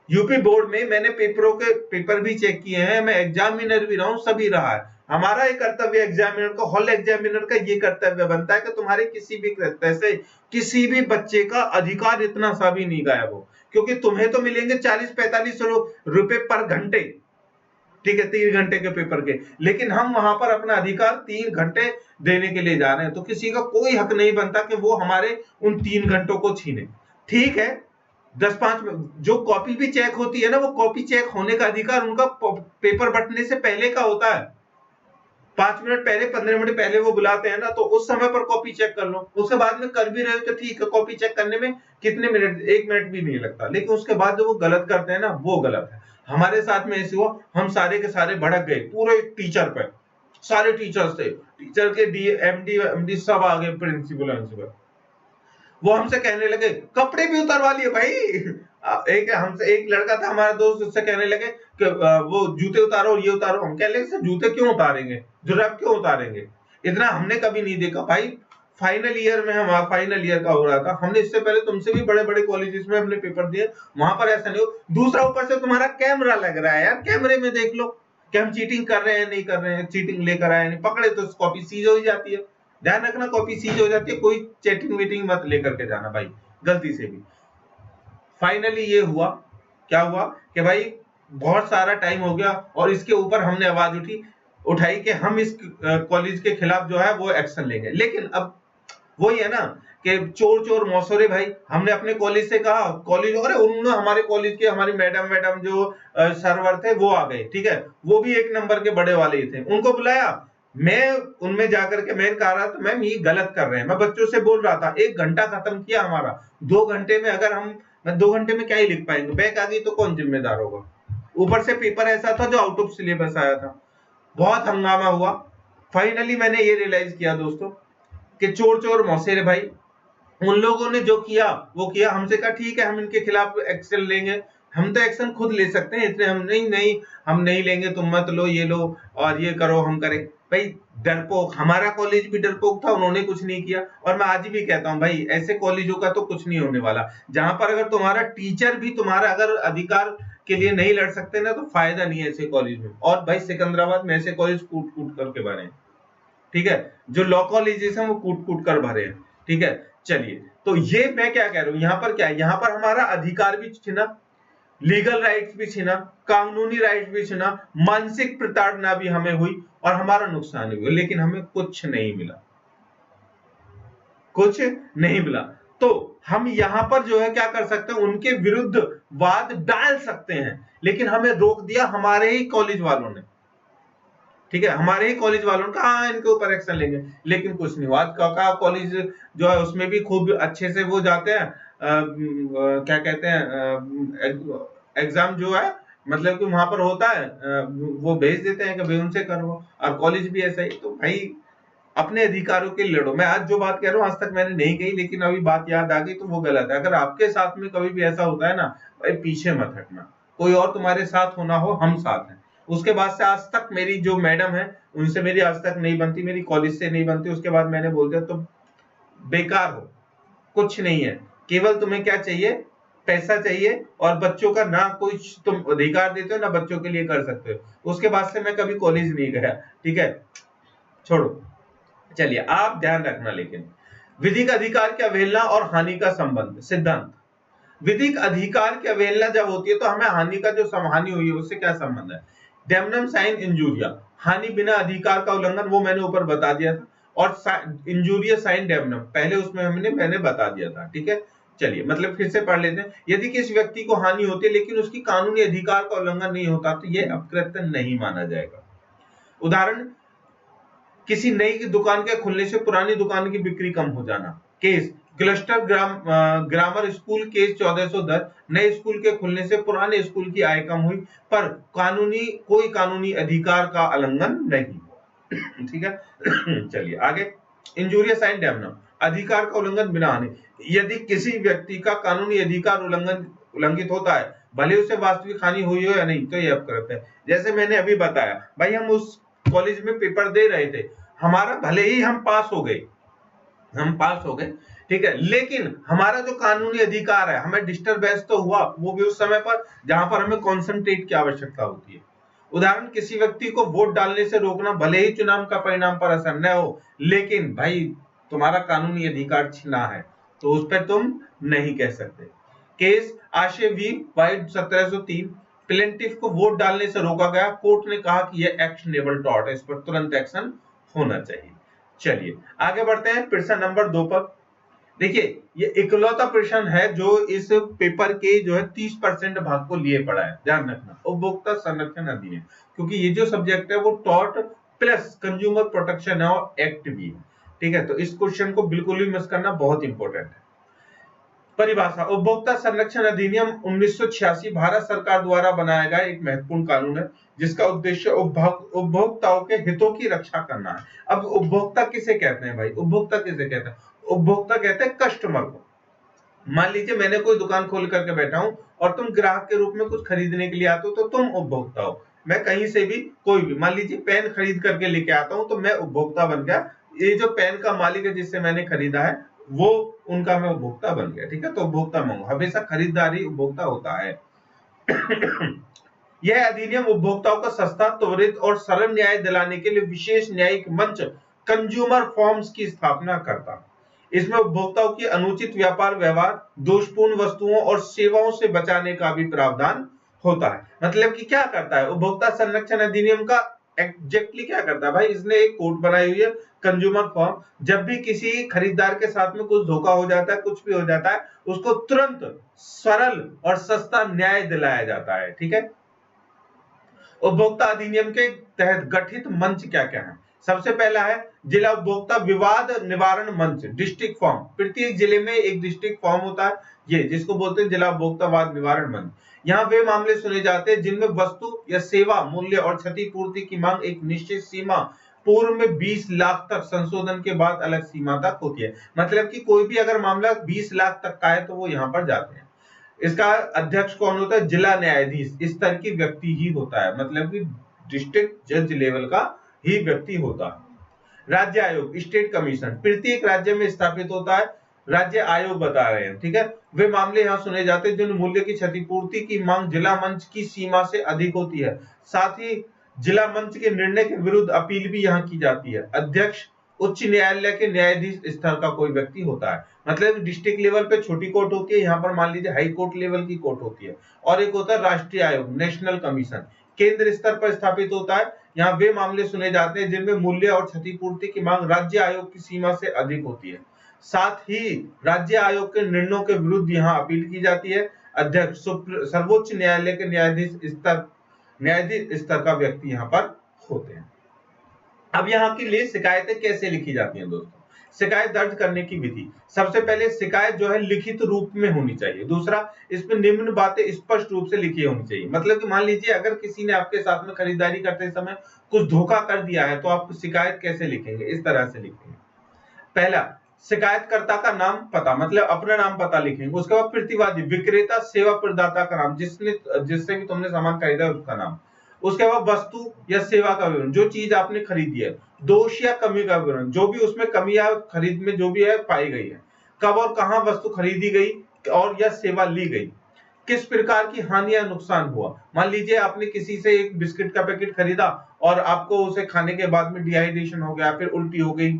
यूपी बोर्ड में मैंने पेपरों के पेपर भी चेक किए हैं, मैं एग्जामिनर भी रहा हूं, सभी रहा है। हमारा एक कर्तव्य एग्जामिनर का, हॉल एग्जामिनर का ये कर्तव्य बनता है कि तुम्हारे किसी भी तरह से किसी भी बच्चे का अधिकार इतना सा भी नहीं गायब हो, क्योंकि तुम्हें तो मिलेंगे 40-45 रुपए पर घंटे, ठीक है 3 घंटे के पेपर के, लेकिन हम वहां पर अपना अधिकार 3 घंटे देने के लिए जा रहे हैं, तो किसी का कोई हक नहीं बनता कि वो हमारे उन 3 घंटों को छीने। ठीक है 10-5 जो कॉपी भी चेक होती है ना, वो कॉपी चेक होने का अधिकार उनका पेपर बंटने से पहले का होता है, 5 मिनट पहले 15 मिनट पहले वो बुलाते हैं ना, तो उस समय पर कॉपी चेक कर लो। उसके बाद में कर भी रहे हो तो ठीक है, कॉपी चेक करने में कितने मिनट, 1 मिनट भी नहीं लगता, लेकिन उसके बाद जो वो गलत करते हैं ना, वो गलत है। हमारे साथ में ऐसे हुआ, हम सारे के सारे भड़क गए पूरे टीचर पे, सारे टीचर्स थे, टीचर के डी एमडी एमडी सब आ गए, प्रिंसिपल प्रिंसिपल, वो हमसे कहने लगे कपड़े भी उतरवा लिए भाई। एक हमसे एक लड़का था हमारा दोस्त, उससे कहने लगे कि वो जूते उतारो और ये उतारो। हम कह लगे सर जूते क्यों उतारेंगे, जुराब क्यों उतारेंगे, इतना हमने कभी नहीं देखा भाई। फाइनल ईयर में, हम फाइनल ईयर का हो रहा था, हमने इससे पहले तुमसे भी बड़े बड़े कॉलेजेस में हमने पेपर दिए, वहां पर ऐसा नहीं हो। दूसरा ऊपर से तुम्हारा कैमरा लग रहा है यार, कैमरे में देख लो कि हम चीटिंग कर रहे हैं नहीं कर रहे हैं, चीटिंग लेकर आए नहीं, पकड़े तो कॉपी सीज हो जाती है। ध्यान रखना कॉपी सीज हो जाती है, कोई चैटिंग मीटिंग मत लेकर के जाना भाई गलती से भी। फाइनली ये हुआ, क्या हुआ कि भाई बहुत सारा टाइम हो गया, और इसके ऊपर हमने आवाज उठाई कि हम इस कॉलेज के खिलाफ जो है वो एक्शन लेंगे। लेकिन अब वही है ना कि चोर चोर मौसोरे भाई, हमने अपने कॉलेज से कहा, कॉलेज, अरे उन्होंने हमारे कॉलेज के हमारी मैडम मैडम जो सर्वर थे वो आ गए, ठीक है, वो भी 1 नंबर के बड़े वाले ही थे, उनको बुलाया। मैं उनमें जाकर के मैं कह रहा था मैम ये गलत कर रहे हैं, मैं बच्चों से बोल रहा था, 1 घंटा खत्म किया हमारा, 2 घंटे में अगर हम, मैं 2 घंटे में क्या ही लिख पाएंगे, बैक आ गई तो कौन जिम्मेदार होगा। ऊपर से पेपर ऐसा था जो आउट ऑफ सिलेबस आया था, बहुत हंगामा हुआ। फाइनली मैंने ये रियलाइज किया दोस्तों कि चोर चोर मौसेरे भाई, उन लोगों ने जो किया वो किया, हमसे कहा ठीक है हम इनके खिलाफ एक्शन लेंगे, हम तो एक्शन खुद ले सकते हैं, इतने हम नहीं नहीं हम नहीं लेंगे, तुम मत लो, ये लो और ये करो, हम करें भाई। डरपोक, हमारा कॉलेज भी डरपोक था, उन्होंने कुछ नहीं किया। और मैं आज भी कहता हूं भाई ऐसे कॉलेजों का तो कुछ नहीं होने वाला, जहां पर अगर तुम्हारा टीचर भी तुम्हारा अगर अधिकार के लिए नहीं लड़ सकते ना, तो फायदा नहीं है ऐसे कॉलेज में। और भाई सिकंदराबाद में ऐसे कॉलेज कूट कूट करके बने, ठीक है, जो लॉ कॉलेजेस हैं वो कूट कूट कर भरे हैं, ठीक है। चलिए, तो ये मैं क्या कह रहा हूं, यहाँ पर क्या है, यहाँ पर हमारा अधिकार भी छीना, लीगल राइट्स भी छीना, कानूनी राइट्स भी छीना, मानसिक प्रताड़ना भी हमें हुई, और हमारा नुकसान भी हुआ, लेकिन हमें कुछ नहीं मिला, कुछ नहीं मिला। तो हम यहां पर जो है क्या कर सकते हैं, उनके विरुद्ध वाद डाल सकते हैं, लेकिन हमें रोक दिया हमारे ही कॉलेज वालों ने, ठीक है, हमारे ही कॉलेज वालों ने कहा इनके ऊपर एक्शन लेंगे, लेकिन कुछ नहीं हुआ। का कॉलेज जो है उसमें भी खूब अच्छे से वो जाते हैं, क्या कहते हैं, एग्जाम जो है मतलब कि वहां पर होता है, वो भेज देते हैं कि भाई उनसे करो, और कॉलेज भी ऐसा ही। तो भाई अपने अधिकारों के लिए लड़ो। मैं आज जो बात कह रहा हूँ आज तक मैंने नहीं कही, लेकिन अभी बात याद आ गई तो वो गलत है। अगर आपके साथ में कभी भी ऐसा होता है ना, भाई पीछे मत हटना, कोई और तुम्हारे साथ होना हो, हम साथ हैं। उसके बाद से आज तक मेरी जो मैडम है उनसे मेरी आज तक नहीं बनती, मेरी कॉलेज से नहीं बनती। उसके बाद मैंने बोल दिया तुम बेकार हो, कुछ नहीं है, केवल तुम्हें क्या चाहिए, पैसा चाहिए, और बच्चों का ना कोई तुम अधिकार देते हो ना बच्चों के लिए कर सकते हो। उसके बाद से मैं कभी कॉलेज नहीं गया, ठीक है, छोड़ो। चलिए आप ध्यान रखना, लेकिन विधिक अधिकार की अवहेलना और हानि का संबंध। सिद्धांत, विधिक अधिकार की अवहेलना जब होती है तो हमें हानि का जो हानि हुई है उससे क्या संबंध है। डेमनम साइन इंजूरिया, हानि बिना अधिकार का उल्लंघन, वो मैंने ऊपर बता दिया था। और इंजूरिया साइन डेमनम, पहले उसमें मैंने बता दिया था, ठीक है। चलिए मतलब फिर से पढ़ लेते हैं। यदि किसी व्यक्ति को हानि होती है लेकिन उसकी कानूनी अधिकार का उल्लंघन नहीं होता तो यह अपकृत्य नहीं माना जाएगा। उदाहरण, किसी नई दुकान के खुलने से पुरानी दुकान की बिक्री कम हो जाना। Case, cluster grammar school case 1410, नए स्कूल के खुलने से पुराने स्कूल की आय कम हुई पर कोई कानूनी अधिकार का उल्लंघन नहीं हुआ। ठीक है। चलिए आगे, इंजूरियस एंड डैमनम, अधिकार का उल्लंघन बिना हानि। यदि किसी व्यक्ति का कानूनी अधिकार उल्लंघित होता है, भले उसे वास्तविक हानि हुई हो या नहीं, तो यह अपकृत्य है। जैसे मैंने अभी बताया, भाई हम उस कॉलेज में पेपर दे रहे थे, हमारा भले ही हम पास हो गए, ठीक है, लेकिन हमारा जो कानूनी अधिकार है, हमें डिस्टरबेंस तो हुआ, वो भी उस समय पर जहां पर हमें कॉन्सेंट्रेट की आवश्यकता होती है। उदाहरण, किसी व्यक्ति को वोट डालने से रोकना, भले ही चुनाव का परिणाम पर असर न हो, लेकिन भाई तुम्हारा कानूनी अधिकार छिना है, तो उस पर तुम नहीं कह सकते। केस आशे वी वाइट 1703, प्लेंटिफ को वोट डालने से रोका गया, कोर्ट ने कहा कि यह एक्शनेबल टॉर्ट है, इस पर तुरंत एक्शन होना चाहिए। चलिए आगे बढ़ते हैं प्रश्न नंबर 2 पर। देखिए ये इकलौता प्रश्न है जो इस पेपर के जो है 30% भाग को लिए पड़ा है, ध्यान रखना, उपभोक्ता संरक्षण अधिनियम, क्योंकि ये जो सब्जेक्ट है वो टॉर्ट प्लस कंज्यूमर प्रोटेक्शन है और एक्ट भी है, ठीक है। तो इस क्वेश्चन को बिल्कुल भी मिस करना बहुत इंपॉर्टेंट है। परिभाषा, उपभोक्ता संरक्षण अधिनियम 1986 भारत सरकार द्वारा बनाया गया एक महत्वपूर्ण कानून है जिसका उद्देश्य उपभोक्ताओं के हितों की रक्षा करना है। अब उपभोक्ता किसे कहते हैं भाई, उपभोक्ता किसे कहते हैं, उपभोक्ता कहते हैं कस्टमर को। मान लीजिए मैंने कोई दुकान खोल करके बैठा हूं और तुम ग्राहक के रूप में कुछ खरीदने के लिए आते हो तो तुम उपभोक्ता हो। मैं कहीं से भी कोई भी, मान लीजिए पेन खरीद करके लेके आता हूं तो मैं उपभोक्ता बन गया। ये जो पेन का मालिक है जिससे मैंने खरीदा है वो उनका मैं उपभोक्ता बन गया, ठीक है। तो उपभोक्ता मैं हूं, हमेशा खरीदारी उपभोक्ता होता है। यह अधिनियम उपभोक्ताओं को सस्ता, त्वरित और सरल न्याय दिलाने के लिए विशेष न्यायिक मंच कंज्यूमर फॉर्म्स की स्थापना करता है। इसमें उपभोक्ताओं की अनुचित व्यापार व्यवहार, दोषपूर्ण वस्तुओं और सेवाओं से बचाने का भी प्रावधान होता है। मतलब कि क्या करता है उपभोक्ता संरक्षण अधिनियम का, एग्जैक्टली क्या करता है भाई, इसने एक कोड बनाई हुई है कंज्यूमर फॉर्म। जब भी किसी खरीदार के साथ में कुछ धोखा हो जाता है, कुछ भी हो जाता है, उसको तुरंत सरल और सस्ता न्याय दिलाया जाता है, ठीक है। उपभोक्ता अधिनियम के तहत गठित मंच क्या क्या है। सबसे पहला है जिला उपभोक्ता विवाद निवारण मंच, डिस्ट्रिक्ट फॉर्म। प्रत्येक जिले में एक डिस्ट्रिक्ट फॉर्म होता है, ये जिसको बोलते हैं जिला उपभोक्ता वाद निवारण मंच। यहाँ वे मामले सुने जाते हैं जिनमें वस्तु या सेवा मूल्य और क्षतिपूर्ति की मांग एक निश्चित सीमा पूर्व में 20 लाख तक, संशोधन के बाद अलग सीमा तक होती है। मतलब कि कोई भी अगर मामला 20 लाख तक का है तो वो यहाँ पर जाते हैं। इसका अध्यक्ष कौन होता है, जिला न्यायाधीश इस स्तर की व्यक्ति ही होता है, मतलब कि डिस्ट्रिक्ट जज लेवल का ही व्यक्ति होता है। राज्य आयोग, स्टेट कमीशन, प्रत्येक राज्य में स्थापित होता है, राज्य आयोग बता रहे हैं, ठीक है। वे मामले यहाँ सुने जाते हैं जिन मूल्य की क्षतिपूर्ति की मांग जिला मंच की सीमा से अधिक होती है। साथ ही जिला मंच के निर्णय के विरुद्ध अपील भी यहाँ की जाती है। अध्यक्ष उच्च न्यायालय के न्यायाधीश स्तर का कोई व्यक्ति होता है। मतलब डिस्ट्रिक्ट लेवल पे छोटी कोर्ट होती है, यहाँ पर मान लीजिए हाई कोर्ट लेवल की कोर्ट होती है। और एक होता है राष्ट्रीय आयोग, नेशनल कमीशन, केंद्र स्तर पर स्थापित होता है। यहाँ वे मामले सुने जाते हैं जिनमें मूल्य और क्षतिपूर्ति की मांग राज्य आयोग की सीमा से अधिक होती है। साथ ही राज्य आयोग के निर्णयों के विरुद्ध यहाँ अपील की जाती है। अध्यक्ष सर्वोच्च न्यायालय के न्यायाधीश स्तर का व्यक्ति यहाँ पर होते हैं। अब यहाँ के लिए शिकायतें कैसे लिखी जाती हैं दोस्तों? शिकायत दर्ज करने की विधि, सबसे पहले शिकायत जो है लिखित रूप में होनी चाहिए। दूसरा, इसमें निम्न बातें स्पष्ट रूप से लिखी होनी चाहिए। मतलब कि मान लीजिए अगर किसी ने आपके साथ में खरीदारी करते समय कुछ धोखा कर दिया है तो आप शिकायत कैसे लिखेंगे? इस तरह से लिखेंगे। पहला, शिकायतकर्ता का नाम पता, मतलब अपना नाम पता लिखेंगे। उसके बाद प्रतिवादी, विक्रेता, सेवा प्रदाता का नाम, जिससे भी तुमने सामान खरीदा है उसका नाम। उसके बाद वस्तु या सेवा का विवरण, जो चीज आपने खरीदी है। दोष या कमी का विवरण, जो भी उसमें कमी या खरीद में जो भी है पाई गई है। कब और कहां वस्तु खरीदी गई और या सेवा ली गई। किस प्रकार की हानि या नुकसान हुआ। मान लीजिए आपने किसी से एक बिस्किट का पैकेट खरीदा और आपको उसे खाने के बाद में डिहाइड्रेशन हो गया, फिर उल्टी हो गई।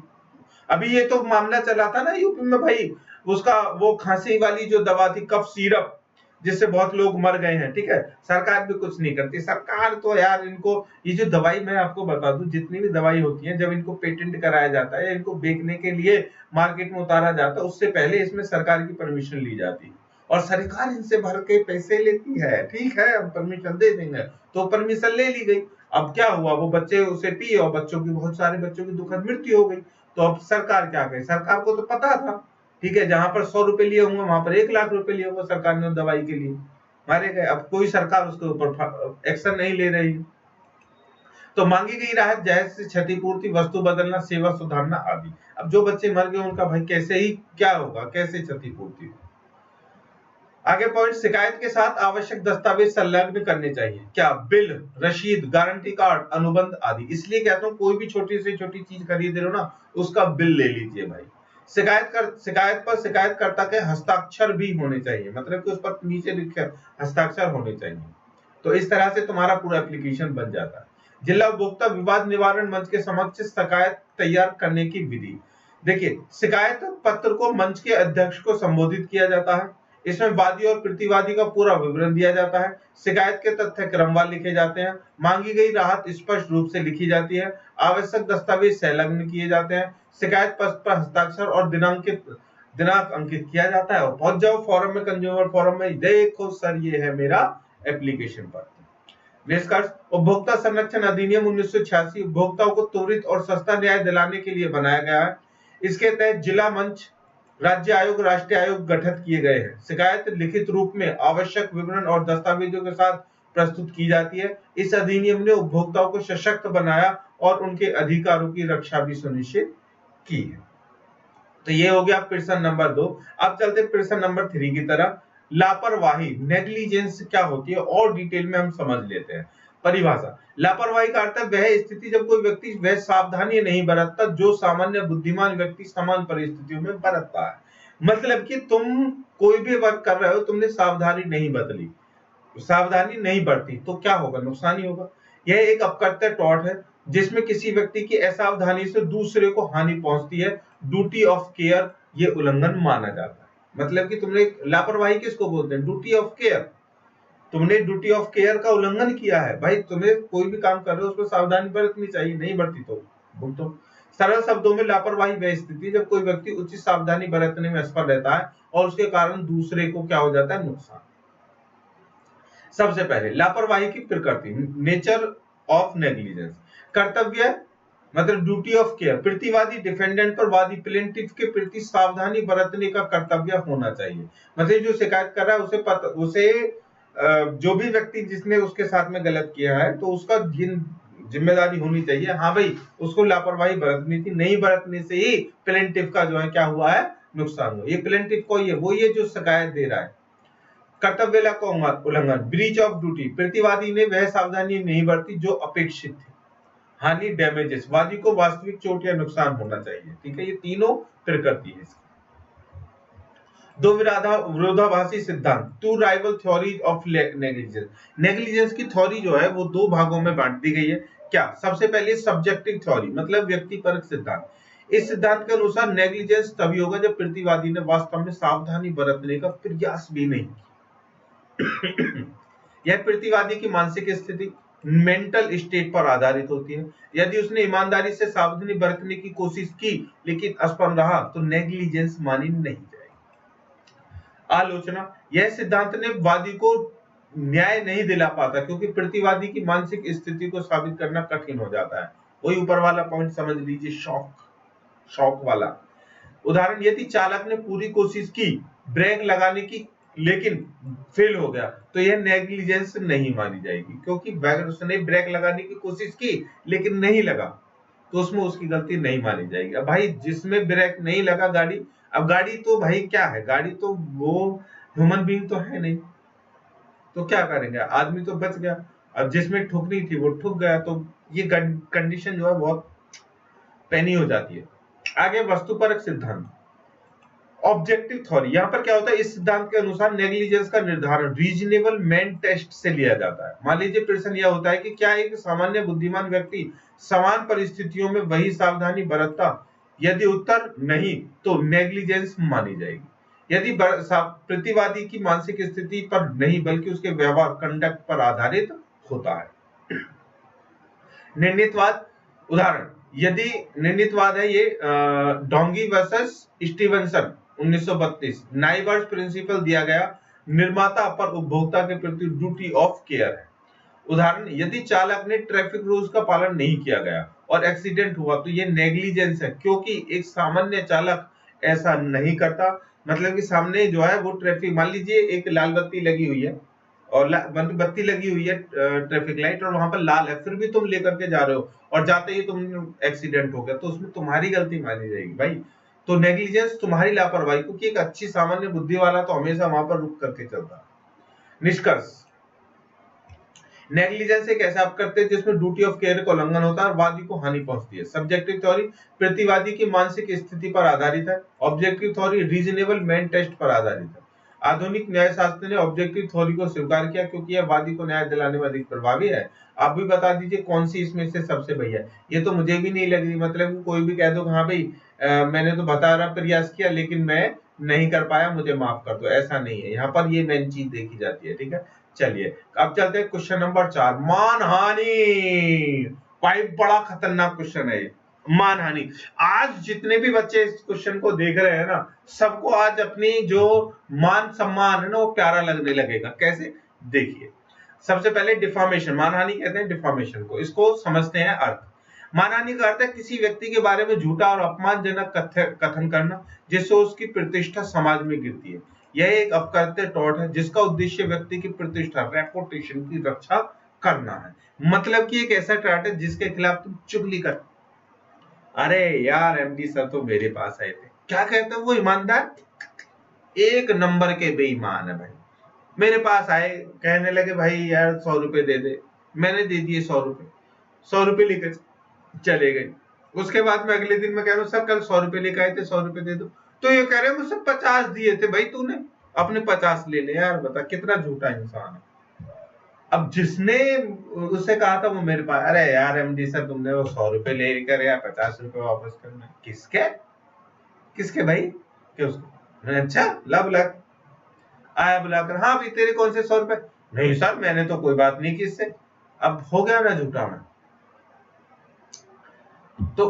अभी ये तो मामला चला था ना यूपी में भाई, उसका वो खांसी वाली जो दवा थी कफ सिरप, जिससे बहुत लोग मर गए हैं। ठीक है, सरकार भी कुछ नहीं करती। सरकार तो यार इनको, ये जो दवाई मैं आपको बता दूं, जितनी भी दवाई होती है जब इनको पेटेंट कराया जाता है, इनको बेचने के लिए मार्केट में उतारा जाता है, उससे पहले इसमें सरकार की परमिशन ली जाती है और सरकार इनसे भर के पैसे लेती है। ठीक है, हम परमिशन दे देंगे, तो परमिशन ले ली गई। अब क्या हुआ, वो बच्चे उसे पिए और बच्चों की, बहुत सारे बच्चों की दुखद मृत्यु हो गई। तो अब सरकार क्या करे, सरकार को तो पता था, ठीक है, जहां पर 100 रुपए लिए होंगे वहां पर 1 लाख रुपए लिए होंगे सरकार ने दवाई के लिए, मारे गए। अब कोई सरकार उसके ऊपर एक्शन नहीं ले रही। तो मांगी गई राहत, जायज से क्षतिपूर्ति, वस्तु बदलना, सेवा सुधारना आदि। अब जो बच्चे मर गए उनका भाई कैसे ही क्या होगा, कैसे क्षतिपूर्ति होगी। आगे पॉइंट, शिकायत के साथ आवश्यक दस्तावेज संलग्न करने चाहिए। क्या? बिल, रशीद, गारंटी कार्ड, अनुबंध आदि। इसलिए कहता हूं कोई भी छोटी से छोटी चीज खरीद रहे हो ना, उसका बिल ले लीजिए भाई। शिकायत पर शिकायतकर्ता के हस्ताक्षर भी होने चाहिए, मतलब कि उस पर नीचे लिखे हस्ताक्षर होने चाहिए। तो इस तरह से तुम्हारा पूरा एप्लीकेशन बन जाता है। जिला उपभोक्ता विवाद निवारण मंच के समक्ष शिकायत तैयार करने की विधि। देखिए, शिकायत पत्र को मंच के अध्यक्ष को संबोधित किया जाता है। इसमें वादी और प्रतिवादी का पूरा विवरण दिया जाता है। शिकायत के तथ्य क्रमवार लिखे जाते हैं। मांगी गई राहत स्पष्ट रूप से लिखी जाती है। आवश्यक दस्तावेज संलग्न किए जाते हैं। शिकायत पत्र पर हस्ताक्षर और दिनांक अंकित किया जाता है और पहुंच जाओ फॉरम में, कंज्यूमर फॉरम में, देखो सर ये है मेरा एप्लीकेशन पत्र। निष्कर्ष, उपभोक्ता संरक्षण अधिनियम 1986 उपभोक्ताओं को त्वरित और सस्ता न्याय दिलाने के लिए बनाया गया है। इसके तहत जिला मंच, राज्य आयोग, राष्ट्रीय आयोग गठित किए गए हैं। शिकायत लिखित रूप में आवश्यक विवरण और दस्तावेजों के साथ प्रस्तुत की जाती है। इस अधिनियम ने उपभोक्ताओं को सशक्त बनाया और उनके अधिकारों की रक्षा भी सुनिश्चित की है। तो ये हो गया प्रश्न नंबर 2। अब चलते प्रश्न नंबर 3 की तरफ। लापरवाही, नेग्लिजेंस क्या होती है और डिटेल में हम समझ लेते हैं। परिभाषा, लापरवाही का अर्थ है वह स्थिति जब कोई व्यक्ति वह सावधानी नहीं बरतता जो सामान्य बुद्धिमान व्यक्ति समान परिस्थितियों में बरतता है। मतलब कि तुम कोई भी वर्क कर रहे हो, तुमने सावधानी नहीं बदली, सावधानी नहीं बरती, तो क्या होगा, नुकसान ही होगा। यह एक अपकृत्य टॉर्ट है जिसमें किसी व्यक्ति की असावधानी से दूसरे को हानि पहुंचती है। ड्यूटी ऑफ केयर ये उल्लंघन माना जाता है। मतलब कि तुमने, लापरवाही किसको बोलते हैं, ड्यूटी ऑफ केयर। तुमने ड्यूटी ऑफ केयर का उल्लंघन किया है भाई। तुम्हें कोई भी काम कर रहे हो उसमें सावधानी बरतनी चाहिए, नहीं बरती तो भुगतो। सरल शब्दों में लापरवाही वह स्थिति जब कोई व्यक्ति उचित सावधानी बरतने में असफल रहता है और उसके कारण दूसरे को क्या हो जाता है, नुकसान। सबसे पहले लापरवाही की प्रकृति, नेचर ऑफ नेग्लिजेंस। कर्तव्य मतलब ड्यूटी ऑफ केयर, प्रतिवादी डिफेंडेंट पर वादी प्लेंटिफ के प्रति सावधानी बरतने का कर्तव्य होना चाहिए। मतलब जो शिकायत कर रहा है उसे जो भी व्यक्ति जिसने उसके साथ में गलत किया है तो उसका जिम्मेदारी होनी चाहिए। हाँ भाई, उसको लापरवाही बरतनी थी, नहीं बरतने से ही प्लेंटिफ का जो है क्या हुआ है, नुकसान हुआ। ये प्लेंटिफ को वो ये जो शिकायत दे रहा है। कर्तव्य का उल्लंघन, ब्रीच ऑफ ड्यूटी, प्रतिवादी ने वह सावधानी नहीं बरती जो अपेक्षित थी। हानि, डैमेजेस, वादी को वास्तविक चोट या नुकसान होना चाहिए। ठीक है, ये तीनों प्रकृति है। दो विरोधाभासी सिद्धांत, two rival theories of negligence. Negligence की थ्योरी जो है वो दो भागों में बांट दी गई है। क्या? सबसे पहले सब्जेक्टिव थ्योरी, मतलब व्यक्तिपरक सिद्धांत। इस सिद्धांत के अनुसार नेग्लिजेंस तभी होगा जब प्रतिवादी ने वास्तव में सावधानी बरतने का प्रयास भी नहीं किया। यह प्रतिवादी की मानसिक स्थिति, मेंटल स्टेट पर आधारित होती है। यदि उसने ईमानदारी से सावधानी बरतने की कोशिश की लेकिन असफल रहा तो नेग्लिजेंस मानी नहीं जाएगी। आलोचना, यह सिद्धांत ने वादी को न्याय नहीं दिला पाता क्योंकि प्रतिवादी की मानसिक स्थिति को साबित करना कठिन हो जाता है। वही ऊपर वाला पॉइंट समझ लीजिए, शौक वाला उदाहरण, यदि चालक ने पूरी कोशिश की ब्रेक लगाने की लेकिन फेल हो गया तो यह नेग्लिजेंस नहीं मानी जाएगी, क्योंकि अगर उसने ब्रेक लगाने की कोशिश की लेकिन नहीं लगा तो उसमें उसकी गलती नहीं मानी जाएगी। अब भाई जिसमें ब्रेक नहीं लगा गाड़ी, अब गाड़ी तो भाई क्या है, गाड़ी तो वो ह्यूमन बीइंग तो है नहीं, तो क्या करेंगे, आदमी तो बच गया। अब जिसमें ठुकनी थी वो ठुक गया, तो ये कंडीशन जो है बहुत पैनी हो जाती है। आगे वस्तुपरक सिद्धांत, ऑब्जेक्टिव थ्योरी, यहां पर क्या होता है, इस सिद्धांत के अनुसार नेग्लिजेंस का निर्धारण रीजनेबल मैन टेस्ट से लिया जाता है। मान लीजिए प्रश्न यह होता है कि क्या एक सामान्य बुद्धिमान व्यक्ति समान परिस्थितियों में वही सावधानी बरतता, यदि उत्तर नहीं तो नेग्लिजेंस मानी जाएगी। यदि प्रतिवादी की मानसिक स्थिति पर नहीं बल्कि उसके व्यवहार कंडक्ट पर आधारित होता है। निर्णीतवाद, उदाहरण, यदि निर्णीतवाद है ये डोंगी वर्सेस स्टीवनसन 1932, नाइबर्स प्रिंसिपल दिया गया, निर्माता पर उपभोक्ता के प्रति ड्यूटी ऑफ केयर है। उदाहरण, यदि चालक ने ट्रैफिक रूल्स का पालन नहीं किया गया और एक्सीडेंट हुआ तो ये नेग्लिजेंस है, क्योंकि एक सामान्य चालक ऐसा नहीं करता। मतलब कि सामने जो है वो ट्रैफिक, मान लीजिए एक लाल बत्ती लगी हुई है और बत्ती लगी हुई है ट्रैफिक लाइट, और वहां पर लाल है, फिर भी तुम लेकर के जा रहे हो और जाते ही तुम एक्सीडेंट हो गया, तो उसमें तुम्हारी गलती मानी जाएगी भाई। तो नेग्लिजेंस तुम्हारी लापरवाही, क्योंकि एक अच्छी सामान्य बुद्धि वाला तो हमेशा वहां पर रुक करके चलता। निष्कर्ष, नेग्लिजेंस एक ऐसा अपकृत्य है जिसमें ड्यूटी ऑफ केयर का उल्लंघन होता है और वादी को हानि पहुंचती है। सब्जेक्टिव थ्योरी प्रतिवादी की मानसिक स्थिति पर आधारित है। Objective theory reasonable man test पर आधारित है। आधुनिक न्याय शास्त्र ने ऑब्जेक्टिव थ्योरी को स्वीकार किया क्योंकि यह वादी को न्याय दिलाने में अधिक प्रभावी है। आप भी बता दीजिए कौन सी इसमें से सबसे बढ़िया है। ये तो मुझे भी नहीं लग रही, मतलब कोई भी कह दो हाँ भाई मैंने तो बता रहा प्रयास किया लेकिन मैं नहीं कर पाया, मुझे माफ कर दो, ऐसा नहीं है। यहाँ पर ये मेन चीज देखी जाती है। ठीक है, चलिए अब चलते हैं क्वेश्चन नंबर 4, मानहानि। भाई बड़ा खतरनाक क्वेश्चन है ये, मानहानि। आज जितने भी बच्चे इस क्वेश्चन को देख रहे हैं ना, सबको आज अपनी जो मान सम्मान है ना वो प्यारा लगने लगेगा। कैसे, देखिए, सबसे पहले डिफॉर्मेशन, मानहानि कहते हैं डिफॉर्मेशन को, इसको समझते हैं अर्थ। मानहानि का अर्थ है किसी व्यक्ति के बारे में झूठा और अपमानजनक कथन करना जिससे उसकी प्रतिष्ठा समाज में गिरती है। यह एक अपकृत्य टॉर्ट है जिसका उद्देश्य व्यक्ति की प्रतिष्ठा, रेपुटेशन की रक्षा करना है। मतलब कि एक ऐसा टॉर्ट है जिसके खिलाफ तुम चुगली कर, अरे यार एमडी सर तो मेरे पास आए थे, क्या कहते हैं वो ईमानदार, एक नंबर के बेईमान है भाई। मेरे पास आए, कहने लगे भाई यार 100 रुपए दे दे, मैंने दे दिए 100 रुपए, 100 रुपए लेकर चले गए। उसके बाद में अगले दिन मैं कह रहा हूँ सर कल 100 रुपए लेकर आए थे, 100 रुपए दे दो, तो ये कह रहे मुझसे 50 दिए थे भाई तूने, अपने 50 ले ले। यार बता कितना झूठा इंसान है। अब जिसने उससे कहा था वो मेरे पास, अरे यार एमडी सर तुमने वो 100 रुपए लेकर या 50 रुपए वापस करना, किसके किसके भाई, क्या उसको, अच्छा ला बुला, आया बुलाकर, हाँ भाई तेरे कौन से 100 रुपए, नहीं सर मैंने तो कोई बात नहीं की इससे। अब हो गया ना झूठा मैं, तो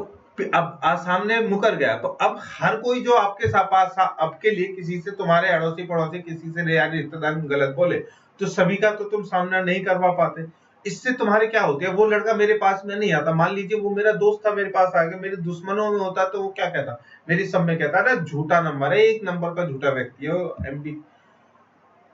अब सामने मुकर गया। तो अब हर कोई जो आपके पास आपके लिए किसी से, तुम्हारे अड़ोसी पड़ोसी किसी से यार रिश्तेदार में गलत बोले तो सभी का तो तुम सामना नहीं करवा पाते। इससे तुम्हारे क्या होते हैं, वो लड़का मेरे पास में नहीं आता, मान लीजिए वो मेरा दोस्त था मेरे पास आ गया, मेरे दुश्मनों में होता तो वो क्या कहता, मेरी सब में कहता अरे झूठा नंबर है, एक नंबर का झूठा व्यक्ति है एमडी,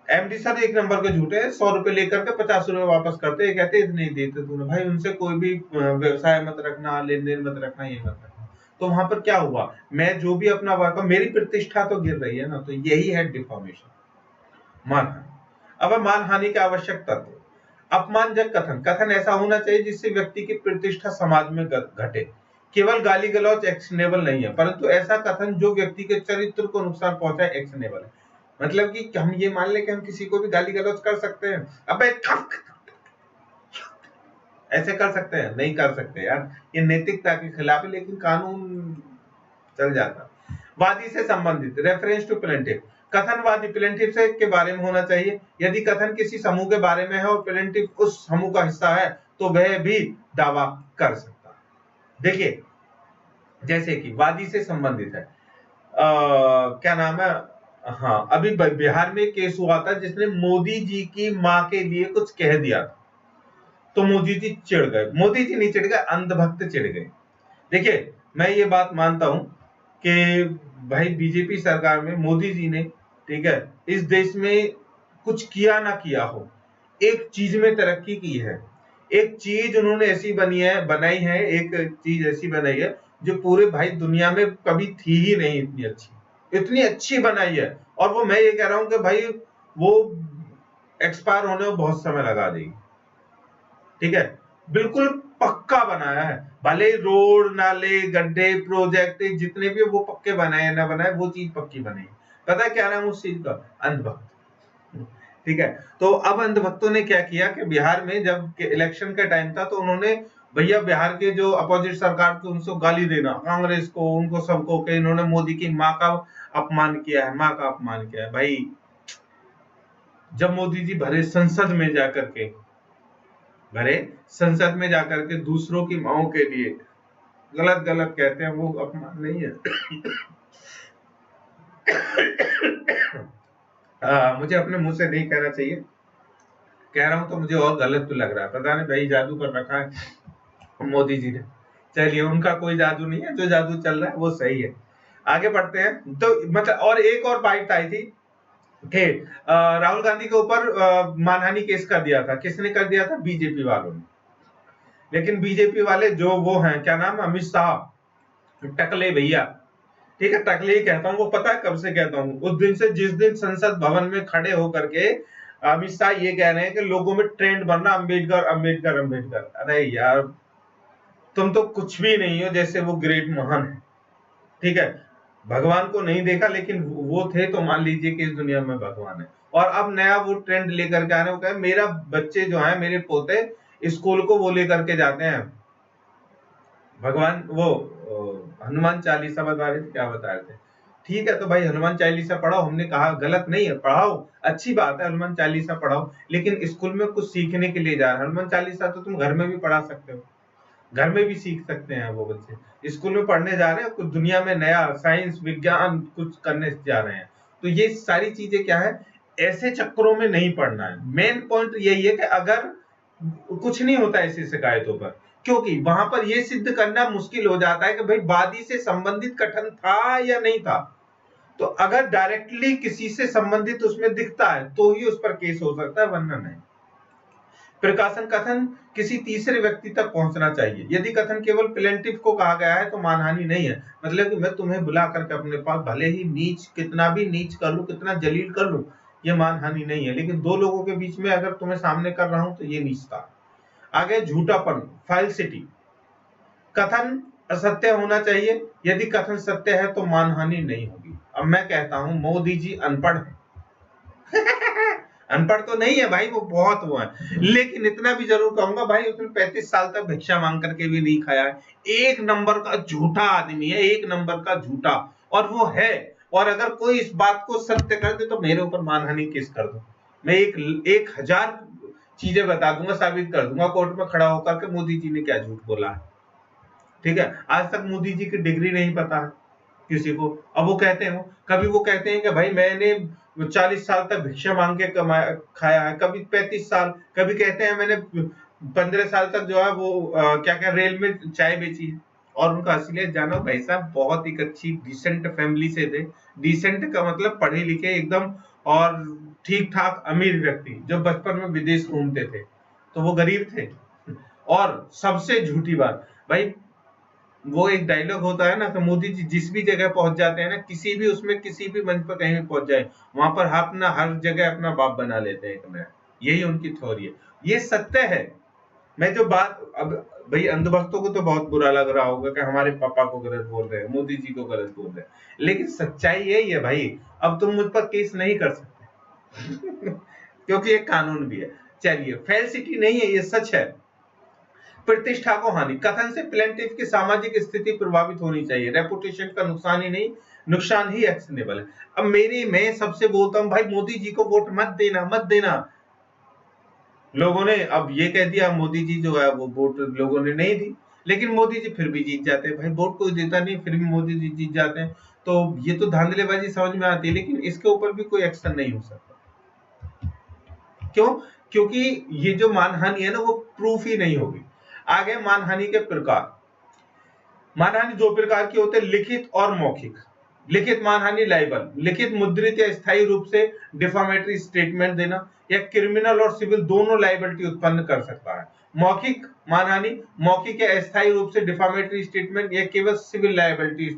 एमडी सर एक नंबर के झूठे, 100 रुपए लेकर के 50 रुपए वापस करते, कहते इतने देते तूने भाई, उनसे कोई भी व्यवसाय मत रखना, लेन देन मत रखना, ये मत रखना। तो वहां पर क्या हुआ, मैं जो भी अपना वर्क, मेरी प्रतिष्ठा तो गिर रही है ना, तो यही है डिफॉर्मेशन, मानहानि। अब मानहानि के आवश्यक तत्व, अपमानजनक कथन, कथन ऐसा होना चाहिए जिससे व्यक्ति की प्रतिष्ठा समाज में घटे। केवल गाली गलौज एक्शनेबल नहीं है, परंतु ऐसा कथन जो व्यक्ति के चरित्र को नुकसान पहुंचाए एक्शनेबल है। मतलब कि हम ये मान ले कि हम किसी को भी गाली गलौज कर सकते हैं, अबे ऐसे कर सकते हैं, नहीं कर सकते यार, ये नैतिकता के खिलाफ है, लेकिन कानून चल जाता। वादी से संबंधित, रेफरेंस टू प्लेंटिव, कथन वादी प्लेंटिव से के बारे में होना चाहिए। यदि कथन किसी समूह के बारे में है और प्लेंटिव उस समूह का हिस्सा है तो वह भी दावा कर सकता है। देखिए, जैसे कि वादी से संबंधित है, क्या नाम है, हाँ, अभी बिहार में केस हुआ था जिसने मोदी जी की माँ के लिए कुछ कह दिया था, तो मोदी जी चिढ़ गए। मोदी जी नहीं चिढ़ गए, अंधभक्त चिढ़ गए। देखिए, मैं ये बात मानता हूं कि भाई बीजेपी सरकार में मोदी जी ने, ठीक है, इस देश में कुछ किया ना किया हो, एक चीज में तरक्की की है। एक चीज उन्होंने ऐसी बनाई है, एक चीज ऐसी बनाई है जो पूरे भाई दुनिया में कभी थी ही नहीं, इतनी अच्छी बनाई है। और वो, मैं ये कह रहा हूं कि भाई वो एक्सपायर होने में बहुत समय लगा देगी, ठीक है, बिल्कुल पक्का बनाया है। भले रोड, नाले, गड्ढे, प्रोजेक्ट जितने भी वो पक्के बनाए ना बनाए, वो चीज पक्की बनी। पता है क्या नाम उस चीज का? अंधभक्त। ठीक है, तो अब अंधभक्तों ने क्या किया कि बिहार में जब इलेक्शन का टाइम था, तो उन्होंने भैया बिहार के जो अपोजिट सरकार थी उनको गाली देना, कांग्रेस को, उनको सबको, कि इन्होंने मोदी की माँ का अपमान किया है, माँ का अपमान किया है। भाई जब मोदी जी भरे संसद में जाकर के दूसरों की माओ के लिए गलत गलत कहते हैं, वो अपमान नहीं है। मुझे अपने मुंह से नहीं कहना चाहिए, कह रहा हूं तो मुझे और गलत तो लग रहा है। पता नहीं भाई जादू कर रखा है मोदी जी ने। चलिए, उनका कोई जादू नहीं है, जो जादू चल रहा है वो सही है। आगे बढ़ते हैं। तो मतलब, और एक और बाइट आई थी कि राहुल गांधी के ऊपर मानहानि केस कर दिया था। किसने कर दिया था? बीजेपी वालों ने। लेकिन बीजेपी वाले जो वो हैं, क्या नाम, अमित शाह, टकले भैया, ठीक है, टकले ही कहता हूँ। वो पता है कब से कहता हूँ? उस दिन से जिस दिन संसद भवन में खड़े होकर के अमित शाह ये कह रहे हैं कि लोगों में ट्रेंड बनना, अम्बेडकर अम्बेडकर अम्बेडकर। अरे यार, तुम तो कुछ भी नहीं हो जैसे वो ग्रेट महान है, ठीक है। भगवान को नहीं देखा, लेकिन वो थे तो मान लीजिए कि इस दुनिया में भगवान है। और अब नया वो ट्रेंड लेकर के आ रहे हो, कहे मेरा बच्चे जो है, मेरे पोते स्कूल को वो लेकर के जाते हैं, भगवान वो हनुमान चालीसा बता रहे थे, क्या बता रहे थे? ठीक है, तो भाई हनुमान चालीसा पढ़ाओ, हमने कहा गलत नहीं है, पढ़ाओ, अच्छी बात है, हनुमान चालीसा पढ़ाओ, लेकिन स्कूल में कुछ सीखने के लिए जा रहे हैं। हनुमान चालीसा तो तुम घर में भी पढ़ा सकते हो, घर में भी सीख सकते हैं वो बच्चे। स्कूल में पढ़ने जा रहे हैं, कुछ दुनिया में नया साइंस विज्ञान कुछ करने जा रहे हैं। तो ये सारी चीजें क्या है, ऐसे चक्करों में नहीं पढ़ना है। मेन पॉइंट यही है कि अगर कुछ नहीं होता ऐसी शिकायतों पर, क्योंकि वहां पर यह सिद्ध करना मुश्किल हो जाता है कि भाई वादी से संबंधित कथन था या नहीं था। तो अगर डायरेक्टली किसी से संबंधित उसमें दिखता है तो ही उस पर केस हो सकता है, वरना नहीं। प्रकाशन कथन किसी तीसरे व्यक्ति तक पहुंचना चाहिए। यदि कथन केवल प्लेंटिफ को कहा गया है तो मानहानि नहीं है। मतलब कि मैं तुम्हें बुला करके अपने पास, भले ही नीच, कितना भी नीच कर लूं, कितना जलील कर लूं, ये मानहानि नहीं है। लेकिन दो लोगों के बीच में अगर तुम्हें सामने कर रहा हूं तो ये नीचता। आगे झूठापन, फाल्सिटी, कथन असत्य होना चाहिए। यदि कथन सत्य है तो मानहानि नहीं होगी। अब मैं कहता हूं मोदी जी अनपढ़ है। अनपढ़ तो नहीं है भाई, वो बहुत वो है, लेकिन इतना भी जरूर कहूंगा भाई, उसने 35 साल तक भिक्षा मांग करके भी नहीं खाया है। एक नंबर का झूठा आदमी है, एक नंबर का झूठा, और वो है। और अगर कोई इस बात को सत्य कर दे तो मेरे ऊपर मानहानि केस कर दो, मैं 1000 चीजें बता दूंगा, साबित कर दूंगा कोर्ट में खड़ा होकर के मोदी जी ने क्या झूठ बोला है, ठीक है। आज तक मोदी जी की डिग्री नहीं पता है किसी को। अब वो कहते हैं, कभी वो कहते हैं कि भाई मैंने 40 साल तक भिक्षा मांग के कमाया खाया है, कभी 35 साल, कभी कहते हैं मैंने 15 साल तक जो है वो क्या क्या रेल में चाय बेची है। और उनका असलियत जानो भाई साहब, बहुत ही अच्छी डिसेंट फैमिली से थे। डिसेंट का मतलब पढ़े लिखे एकदम, और ठीक ठाक अमीर व्यक्ति, जो बचपन में विदेश घूमते थे, तो वो गरीब थे। और सबसे झूठी बात भाई, वो एक डायलॉग होता है ना कि मोदी जी जिस भी जगह पहुंच जाते हैं ना, किसी भी उसमें, किसी भी मंच पर कहीं भी पहुंच जाए, वहां पर अपना हर जगह अपना बाप बना लेते हैं एक नया। यही उनकी थ्योरी है, ये सत्य है। मैं जो बात, अब भाई अंधभक्तों को तो बहुत बुरा लग रहा होगा कि हमारे पापा को गलत बोल रहे हैं, मोदी जी को गलत बोल रहे हैं, लेकिन सच्चाई यही है भाई। अब तुम मुझ पर केस नहीं कर सकते क्योंकि ये कानून भी है। चलिए, फेल्सिटी नहीं है, ये सच है। प्रतिष्ठा को हानि, कथन से प्लेंटिफ की सामाजिक स्थिति प्रभावित होनी चाहिए, रेपुटेशन का नुकसान ही नहीं, नुकसान ही एक्शनेबल है। अब मैं सबसे बोलता हूं भाई, मोदी जी को वोट मत देना, मत देना। लोगों ने अब ये कह दिया मोदी जी जो है वो वोट लोगों ने नहीं दी, लेकिन मोदी जी फिर भी जीत जाते हैं। भाई वोट कोई देता नहीं, फिर भी मोदी जी जीत जाते हैं। तो ये तो धांधलेबाजी समझ में आती है, लेकिन इसके ऊपर भी कोई एक्शन नहीं हो सकता। क्यों? क्योंकि ये जो मानहानि है ना वो प्रूफ ही नहीं होगी। आगे मानहानि के प्रकार। मानहानि दो प्रकार की होते हैं, लिखित और मौखिक। लिखित मानहानि लाइबल, लिखित मुद्रित या स्थायी रूप से डिफामेटरी स्टेटमेंट देना, या क्रिमिनल और सिविल दोनों लाइबिलिटी उत्पन्न कर सकता है। मौखिक मानहानि, मौखिक या अस्थायी रूप से डिफामेटरी स्टेटमेंट या केवल सिविल लाइबिलिटी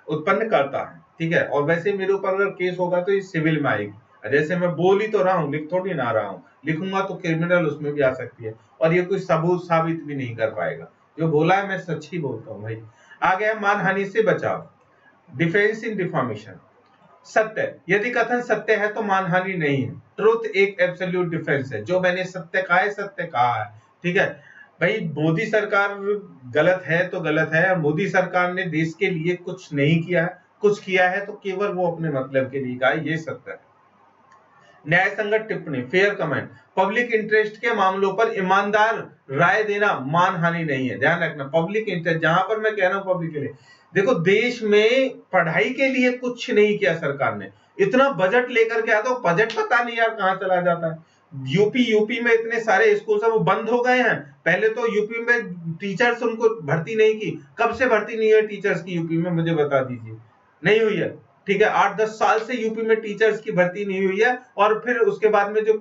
उत्पन्न करता है। ठीक है, और वैसे मेरे ऊपर अगर केस होगा तो ये सिविल में आएगी। जैसे मैं बोल ही तो रहा हूँ, लिख थोड़ी ना रहा हूँ, लिखूंगा तो क्रिमिनल उसमें भी आ सकती है, और ये कोई सबूत साबित भी नहीं कर पाएगा। जो बोला है मैं सच ही बोलता हूँ भाई। आ गया मानहानि से बचाव, डिफेंस इन डिफॉर्मेशन। सत्य, यदि कथन सत्य है तो मानहानि नहीं है। ट्रुथ एक एब्सोल्यूट डिफेंस है। जो मैंने सत्य कहा है, सत्य कहा है। ठीक है भाई, मोदी सरकार गलत है तो गलत है। मोदी सरकार ने देश के लिए कुछ नहीं किया है, कुछ किया है तो केवल वो अपने मतलब के लिए कहा है, ये सत्य है। न्याय संगत टिप्पणी, फेयर कमेंट, पब्लिक इंटरेस्ट के मामलों पर ईमानदार राय देना मानहानि नहीं है। ध्यान रखना, पब्लिक इंटरेस्ट, जहां पर मैं कह रहा हूं पब्लिक के लिए, देखो देश में पढ़ाई के लिए कुछ नहीं किया सरकार ने। इतना बजट लेकर के आता हूं, बजट पता नहीं यार कहां चला जाता है। यूपी में इतने सारे स्कूल सब बंद हो गए हैं। पहले तो यूपी में टीचर्स उनको भर्ती नहीं की। कब से भर्ती नहीं है टीचर्स की यूपी में, मुझे बता दीजिए। नहीं हुई है। ठीक है, 8-10 साल से यूपी में टीचर्स की भर्ती नहीं हुई है, और फिर उसके बाद में जो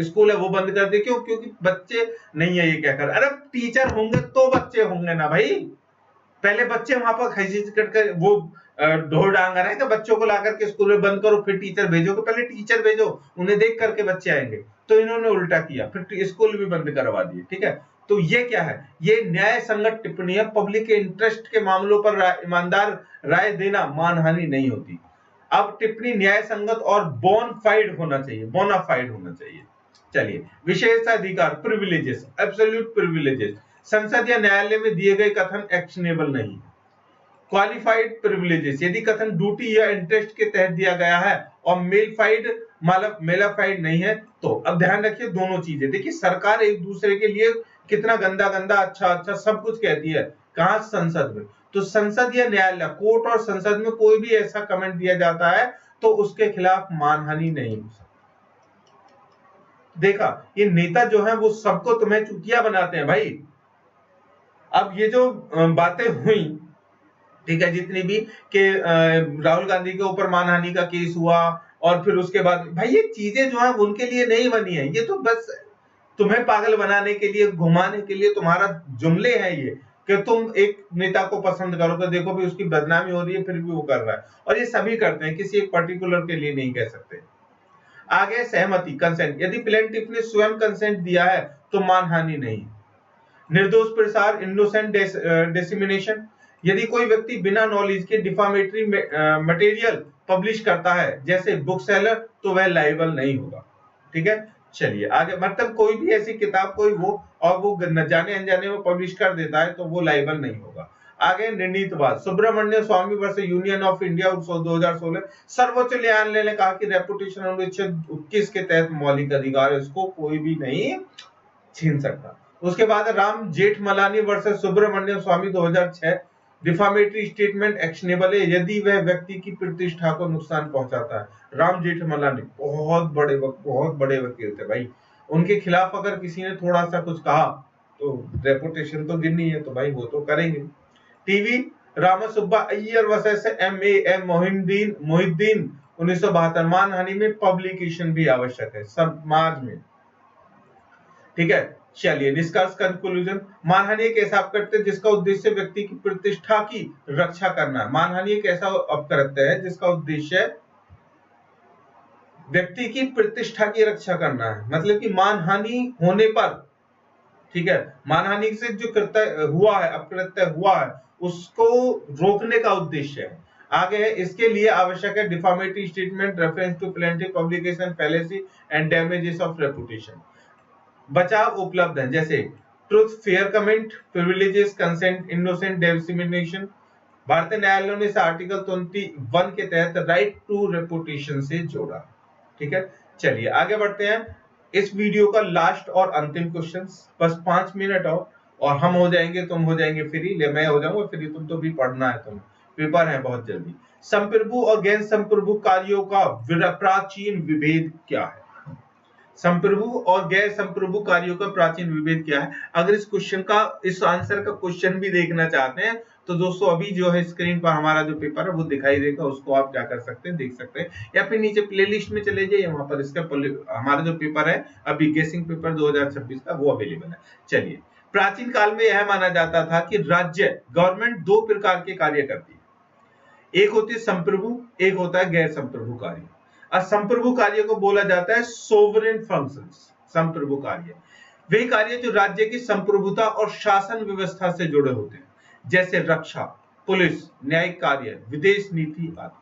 स्कूल है वो बंद कर दिए। क्यों? क्योंकि बच्चे नहीं है। ये क्या कर, अरे टीचर होंगे तो बच्चे होंगे ना भाई। पहले बच्चे वहां पर खसीज करके वो ढोर डांगर है कि बच्चों को लाकर के स्कूल में बंद करो फिर टीचर भेजो। पहले टीचर भेजो, उन्हें देख करके बच्चे आएंगे। तो इन्होंने उल्टा किया, फिर स्कूल भी बंद करवा दिए। ठीक है, तो ये क्या है? ये न्याय संगत टिप्पणी है। पब्लिक के इंटरेस्ट के मामलों पर ईमानदार राय देना मानहानि नहीं होती। अब टिप्पणी न्याय संगत और बोनाफाइड होना चाहिए, बोनाफाइड होना चाहिए। चलिए, विशेषाधिकार, प्रिविलेजेस, एब्सोल्यूट प्रिविलेजेस, संसद या न्यायालय में दिए गए कथन एक्शनेबल नहीं। क्वालिफाइड प्रिविलेजेस, यदि कथन ड्यूटी या इंटरेस्ट के तहत दिया गया है और मेलफाइड मतलब मेलाफाइड नहीं है तो। अब ध्यान रखिए दोनों चीजें। देखिए सरकार एक दूसरे के लिए कितना गंदा गंदा अच्छा अच्छा सब कुछ कहती है। कहां? संसद में। तो संसद या न्यायालय, कोर्ट और संसद में कोई भी ऐसा कमेंट दिया जाता है तो उसके खिलाफ मानहानि नहीं हो सकती। देखा, ये नेता जो है वो सबको तुम्हें चुतिया बनाते हैं भाई। अब ये जो बातें हुई, ठीक है, जितनी भी कि राहुल गांधी के ऊपर मानहानि का केस हुआ, और फिर उसके बाद भाई ये चीजें जो है उनके लिए नहीं बनी है। ये तो बस तुम्हें पागल बनाने के लिए, घुमाने के लिए तुम्हारा जुमले हैं ये, कि तुम एक नेता को पसंद करो तो देखो भी उसकी बदनामी हो रही है फिर भी वो कर रहा है। और ये सभी करते हैं, किसी एक पर्टिकुलर के लिए नहीं कह सकते। आगे सहमति, कंसेंट, यदि प्लेंटिफ ने स्वयं कंसेंट दिया है तो मानहानि नहीं। निर्दोष प्रसार, इनोसेंट डिसेमिनेशन, यदि कोई व्यक्ति बिना नॉलेज के डिफामेटरी मटेरियल पब्लिश करता है जैसे बुक सेलर तो वह लायबल नहीं होगा। ठीक है, चलिए आगे, मतलब कोई भी ऐसी किताब कोई वो और वो जाने अनजाने में पब्लिश कर देता है तो वो लायबल नहीं होगा। आगे निर्णीतवाद, सुब्रमण्य स्वामी वर्सेस यूनियन ऑफ इंडिया 2016, सर्वोच्च न्यायालय ने कहा कि रेपुटेशन अनुच्छेद 21 के तहत मौलिक अधिकार है, इसको कोई भी नहीं छीन सकता। उसके बाद राम जेठमलानी वर्सेस सुब्रमण्यम स्वामी 2006, डिफामेटरी स्टेटमेंट एक्शनेबल है यदि वह व्यक्ति की प्रतिष्ठा को नुकसान पहुंचाता है। राम जेठमलानी बहुत बड़े वकील थे भाई। उनके खिलाफ अगर किसी ने थोड़ा सा कुछ कहा तो रेपुटेशन तो गिरनी है, तो भाई वो तो करेंगे। T V Ramasubba Iyer versus M Mohideen 1972, मानहानि में पब्लिकेशन भी आवश्यक है समाज में। ठीक है, चलिए निष्कर्ष, कंक्लूजन। मानहानि एक ऐसा अपकृत्य है जिसका उद्देश्य व्यक्ति की प्रतिष्ठा की रक्षा करना है। मानहानि एक ऐसा अपकृत्य है जिसका उद्देश्य व्यक्ति की प्रतिष्ठा की रक्षा करना है। मतलब कि मानहानि होने पर, ठीक है, मानहानि से जो कृत्य हुआ है, अपकृत्य हुआ है, उसको रोकने का उद्देश्य है। आगे है, इसके लिए आवश्यक है defamatory statement, reference to plaintiff publication, fallacy and damages of reputation. बचाव उपलब्ध है जैसे truth, fair comment, privileges, consent, innocent dissemination. भारतीय न्यायालय ने इसे आर्टिकल 21 के तहत राइट टू रेपुटेशन से जोड़ा। ठीक है, चलिए आगे बढ़ते हैं। इस वीडियो का लास्ट और अंतिम क्वेश्चन, बस 5 मिनट और हम हो जाएंगे, तुम हो जाएंगे फ्री, मैं हो जाऊंगा फ्री, तुम तो भी पढ़ना है, तुम्हें पेपर है बहुत जल्दी। संप्रभु और गैर संप्रभु कार्यों का प्राचीन विभेद क्या है? संप्रभु और गैर संप्रभु कार्यों का प्राचीन विभेद क्या है? अगर इस क्वेश्चन का, इस आंसर का क्वेश्चन भी देखना चाहते हैं तो दोस्तों अभी जो है स्क्रीन पर हमारा जो पेपर है वो दिखाई देगा, उसको आप क्या कर सकते हैं, देख सकते हैं, या फिर नीचे प्लेलिस्ट में चले जाइए, वहां पर इसका हमारा जो पेपर है अभी गेसिंग पेपर 2026 का वो अवेलेबल है। चलिए, प्राचीन काल में यह माना जाता था कि राज्य गवर्नमेंट दो प्रकार के कार्य करती है, एक होती है संप्रभु, एक होता है गैर संप्रभु कार्य। असंप्रभु कार्य को बोला जाता है सोवरेन फंक्शंस। संप्रभु कार्य वे कार्य जो राज्य की संप्रभुता और शासन व्यवस्था से जुड़े होते हैं, जैसे रक्षा, पुलिस, न्यायिक कार्य, विदेश नीति आदि।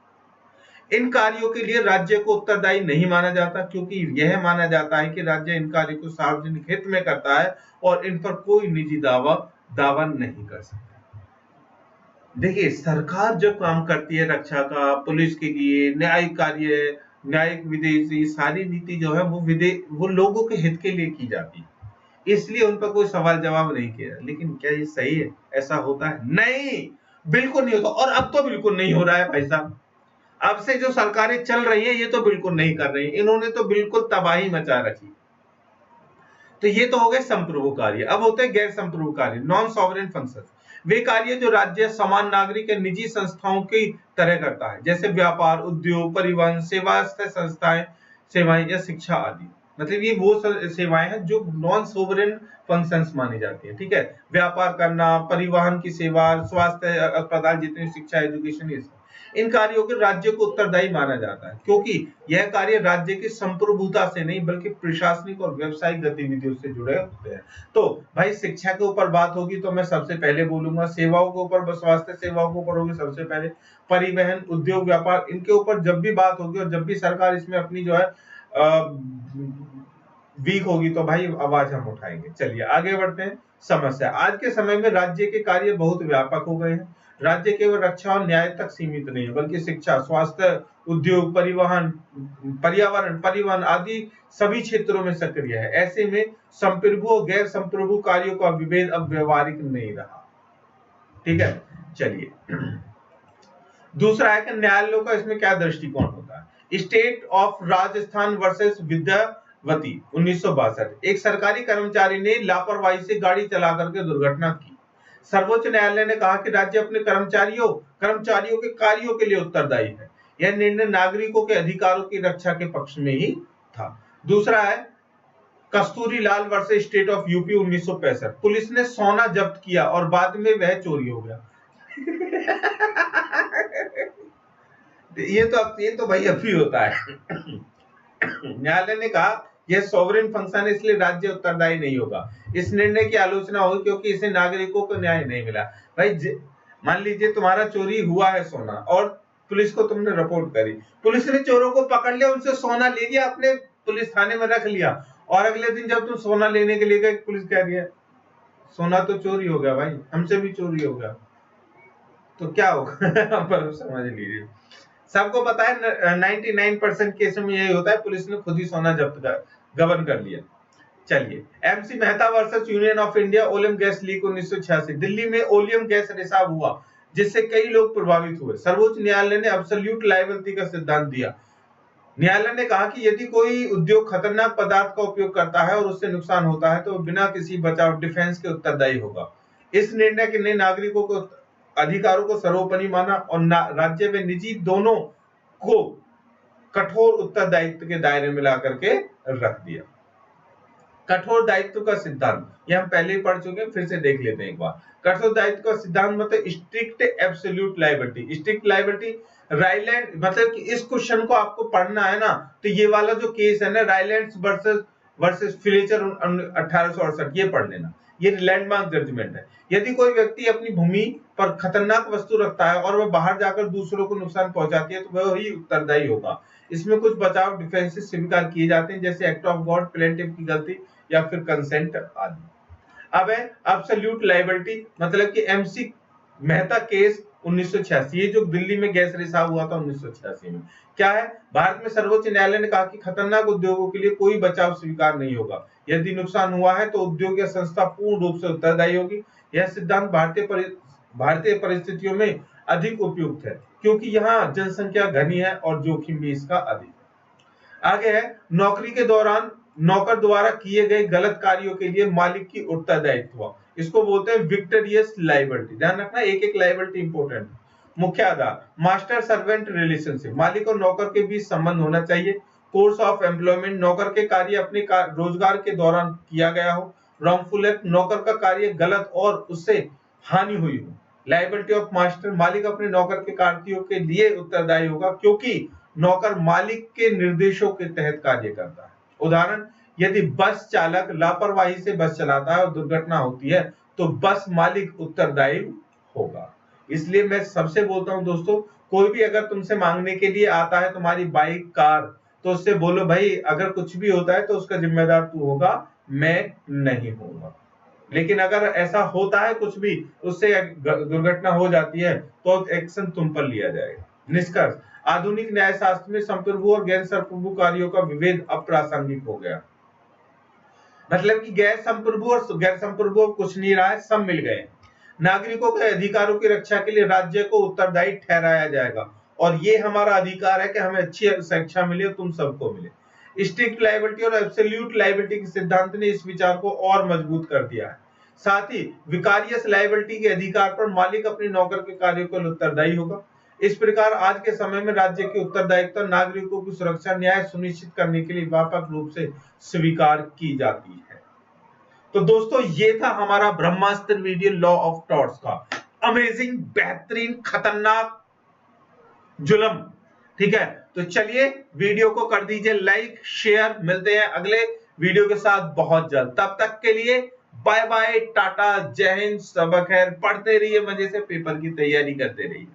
इन कार्यों के लिए राज्य को उत्तरदायी नहीं माना जाता, क्योंकि यह माना जाता है कि राज्य इन कार्यों को सार्वजनिक हित में करता है और इन पर कोई निजी दावा नहीं कर सकता। देखिए, सरकार जब काम करती है रक्षा का, पुलिस के लिए, न्यायिक कार्य, न्यायिक विदेशी, सारी नीति जो है वो लोगों के हित के लिए की जाती है, इसलिए उन पर कोई सवाल जवाब नहीं किया। लेकिन क्या ये सही है? ऐसा होता है? नहीं, बिल्कुल नहीं होता, और अब तो बिल्कुल नहीं हो रहा है भाई साहब। अब से जो सरकारें चल रही है ये तो बिल्कुल नहीं कर रही, इन्होंने तो बिल्कुल तबाही मचा रखी। तो ये तो हो गए संप्रभु कार्य। अब होते हैं गैर संप्रभु कार्य, नॉन सॉवरेन फंक्शन। वे कार्य जो राज्य समान नागरिक या निजी संस्थाओं की तरह करता है, जैसे व्यापार, उद्योग, परिवहन, सेवाएं या शिक्षा आदि। मतलब ये वो सेवाएं हैं जो नॉन सोवरेन फंक्शंस मानी जाती है। ठीक है, व्यापार करना, परिवहन की सेवा, स्वास्थ्य, अस्पताल, जितने शिक्षा, एजुकेशन, ये सब इन कार्यों के राज्य को उत्तरदायी माना जाता है, क्योंकि यह कार्य राज्य की संप्रभुता से नहीं बल्कि प्रशासनिक और व्यावसायिक गतिविधियों से जुड़े होते हैं। तो भाई शिक्षा के ऊपर बात होगी तो मैं सबसे पहले बोलूंगा, सेवाओं के ऊपर, स्वास्थ्य सेवाओं के ऊपर होगी सबसे पहले, परिवहन, उद्योग, व्यापार, इनके ऊपर जब भी बात होगी और जब भी सरकार इसमें अपनी जो है वीक होगी तो भाई आवाज हम उठाएंगे। चलिए आगे बढ़ते हैं। समस्या, आज के समय में राज्य के कार्य बहुत व्यापक हो गए हैं। राज्य केवल रक्षा और न्याय तक सीमित नहीं है, बल्कि शिक्षा, स्वास्थ्य, उद्योग, पर्यावरण, परिवहन आदि सभी क्षेत्रों में सक्रिय है। ऐसे में संप्रभु और गैर संप्रभु कार्यों का विभेद अब व्यवहारिक नहीं रहा। ठीक है, चलिए दूसरा है कि न्यायालयों का इसमें क्या दृष्टिकोण होता है। State of Rajasthan versus Vidyawati 1962। एक सरकारी कर्मचारी ने लापरवाही से गाड़ी चला करके दुर्घटना की। सर्वोच्च न्यायालय ने कहा कि राज्य अपने कर्मचारियों के कार्यों के लिए उत्तरदायी है। यह निर्णय नागरिकों के अधिकारों की रक्षा के पक्ष में ही था। दूसरा है Kasturi Lal versus state of UP 1965। Police ने सोना जब्त किया और बाद में वह चोरी हो गया। ये तो भाई अभी होता है। न्यायालय ने कहा यह सॉवरेन फंक्शन है, इसलिए राज्य उत्तरदायी नहीं होगा। इस निर्णय की आलोचना हुई क्योंकि इसे नागरिकों को न्याय नहीं मिला। भाई मान लीजिए तुम्हारा चोरी हुआ है सोना और पुलिस को तुमने रिपोर्ट करी, पुलिस ने चोरों को पकड़ लिया, उनसे सोना ले लिया, अपने पुलिस थाने में रख लिया, और अगले दिन जब तुम सोना लेने के लिए गए पुलिस कह रही है सोना तो चोरी हो गया, भाई हमसे भी चोरी हो गया, तो क्या होगा? पर समझ लीजिए, सबको पता है 99% केस में यही होता है, पुलिस ने खुद ही सोना जब्त गबन कर लिया। चलिए, MC Mehta versus union of India oleum gas leak 1986। Delhi में ओलियम गैस रिसाव हुआ जिससे कई लोग प्रभावित हुए। सर्वोच्च न्यायालय ने एब्सोल्यूट लायबिलिटी का सिद्धांत दिया। न्यायालय ने कहा कि यदि कोई उद्योग खतरनाक पदार्थ का उपयोग करता है और उससे नुकसान होता है तो बिना किसी बचाव, डिफेंस के उत्तरदायी होगा। इस निर्णय ने नागरिकों को अधिकारों को सर्वोपरि माना और राज्य में निजी दोनों को कठोर उत्तरदायित्व के दायरे में ला करके रख दिया। कठोर दायित्व का सिद्धांत, ये हम पहले ही पढ़ चुके हैं, फिर से देख लेते हैं एक बार। कठोर दायित्व का सिद्धांत मतलब strict absolute liability. Strict liability, Ryland, मतलब कि इस क्वेश्चन को आपको पढ़ना है ना, तो ये वाला जो केस है ना, रायलैंड वर्सेस फ्लेचर 1868, ये पढ़ लेना, ये लैंडमार्क जजमेंट है। यदि कोई व्यक्ति अपनी भूमि पर खतरनाक वस्तु रखता है और वह बाहर जाकर दूसरों को नुकसान पहुंचाती है तो वह ही उत्तरदायी होगा। इसमें कुछ बचाव, डिफेंसेस स्वीकार किए जाते हैं, जैसे एक्ट ऑफ गॉड, प्लेंटिफ की गलती या फिर कंसेंट आदि। अब है एब्सोल्यूट लायबिलिटी, मतलब कि एमसी मेहता केस 1986। ये जो दिल्ली में गैस रिसाव हुआ था 1986 में, क्या है, भारत में सर्वोच्च न्यायालय ने कहा कि खतरनाक उद्योगों के लिए कोई बचाव स्वीकार नहीं होगा। यदि नुकसान हुआ है तो उद्योग या संस्था पूर्ण रूप से उत्तरदायी होगी। यह सिद्धांत भारतीय परिस्थितियों में अधिक उपयुक्त है क्योंकि यहाँ जनसंख्या घनी है और जोखिम भी इसका अधिक है। आगे है, नौकरी के दौरान नौकर द्वारा किए गए गलत कार्यों के लिए मालिक की उत्तरदायित्व, इसको बोलते हैं विक्टोरियस लायबिलिटी। ध्यान रखना, एक एक लायबिलिटी इंपॉर्टेंट। मुख्य आधार मास्टर सर्वेंट रिलेशनशिप, मालिक और नौकर के बीच संबंध होना चाहिए। कोर्स ऑफ एम्प्लॉयमेंट, नौकर के कार्य अपने रोजगार के दौरान किया गया हो। रॉन्गफुल एक्ट, नौकर का कार्य गलत और उससे हानि हुई हो। लायबिलिटी ऑफ मास्टर, मालिक अपने नौकर के कार्यों के लिए उत्तरदायी होगा क्योंकि नौकर मालिक के निर्देशों के तहत कार्य करता है। उदाहरण, यदि बस चालक लापरवाही से बस चलाता है और दुर्घटना होती है तो बस मालिक उत्तरदायी होगा। इसलिए मैं सबसे बोलता हूं दोस्तों, कोई भी अगर तुमसे मांगने के लिए आता है तुम्हारी बाइक कार, तो उससे बोलो भाई अगर कुछ भी होता है तो उसका जिम्मेदार तू होगा, मैं नहीं होऊंगा। लेकिन अगर ऐसा होता है कुछ भी, उससे दुर्घटना हो जाती है तो एक्शन तुम पर लिया जाएगा। निष्कर्ष, आधुनिक न्याय शास्त्र में संप्रभु और गैर संप्रभु कार्यों का विभेद अप्रासंगिक हो गया। मतलब कि गैर संप्रभु और गैर संप्रभु कुछ नहीं रहा है, सब मिल गए। नागरिकों के अधिकारों की रक्षा के लिए राज्य को उत्तरदायी ठहराया जाएगा और ये हमारा अधिकार है कि हमें अच्छी शिक्षा मिले और तुम सबको मिले। स्ट्रिक्ट लायबिलिटी और एब्सोल्यूट लायबिलिटी के सिद्धांत ने इस विचार को और मजबूत कर दिया है। साथ ही विकारियस लायबिलिटी के अधिकार पर मालिक अपने नौकर के कार्यों को उत्तरदायी होगा। इस प्रकार आज के समय में राज्य की उत्तरदायित्व नागरिकों की सुरक्षा न्याय सुनिश्चित करने के लिए व्यापक रूप से स्वीकार की जाती है। तो दोस्तों ये था हमारा ब्रह्मास्त्र वीडियो लॉ ऑफ टॉर्ट्स का अमेजिंग, बेहतरीन, खतरनाक जुल्म। ठीक है, तो चलिए वीडियो को कर दीजिए लाइक शेयर। मिलते हैं अगले वीडियो के साथ बहुत जल्द। तब तक के लिए बाय बाय, टाटा, जय हिंद, सब खैर। पढ़ते रहिए, मजे से पेपर की तैयारी करते रहिए।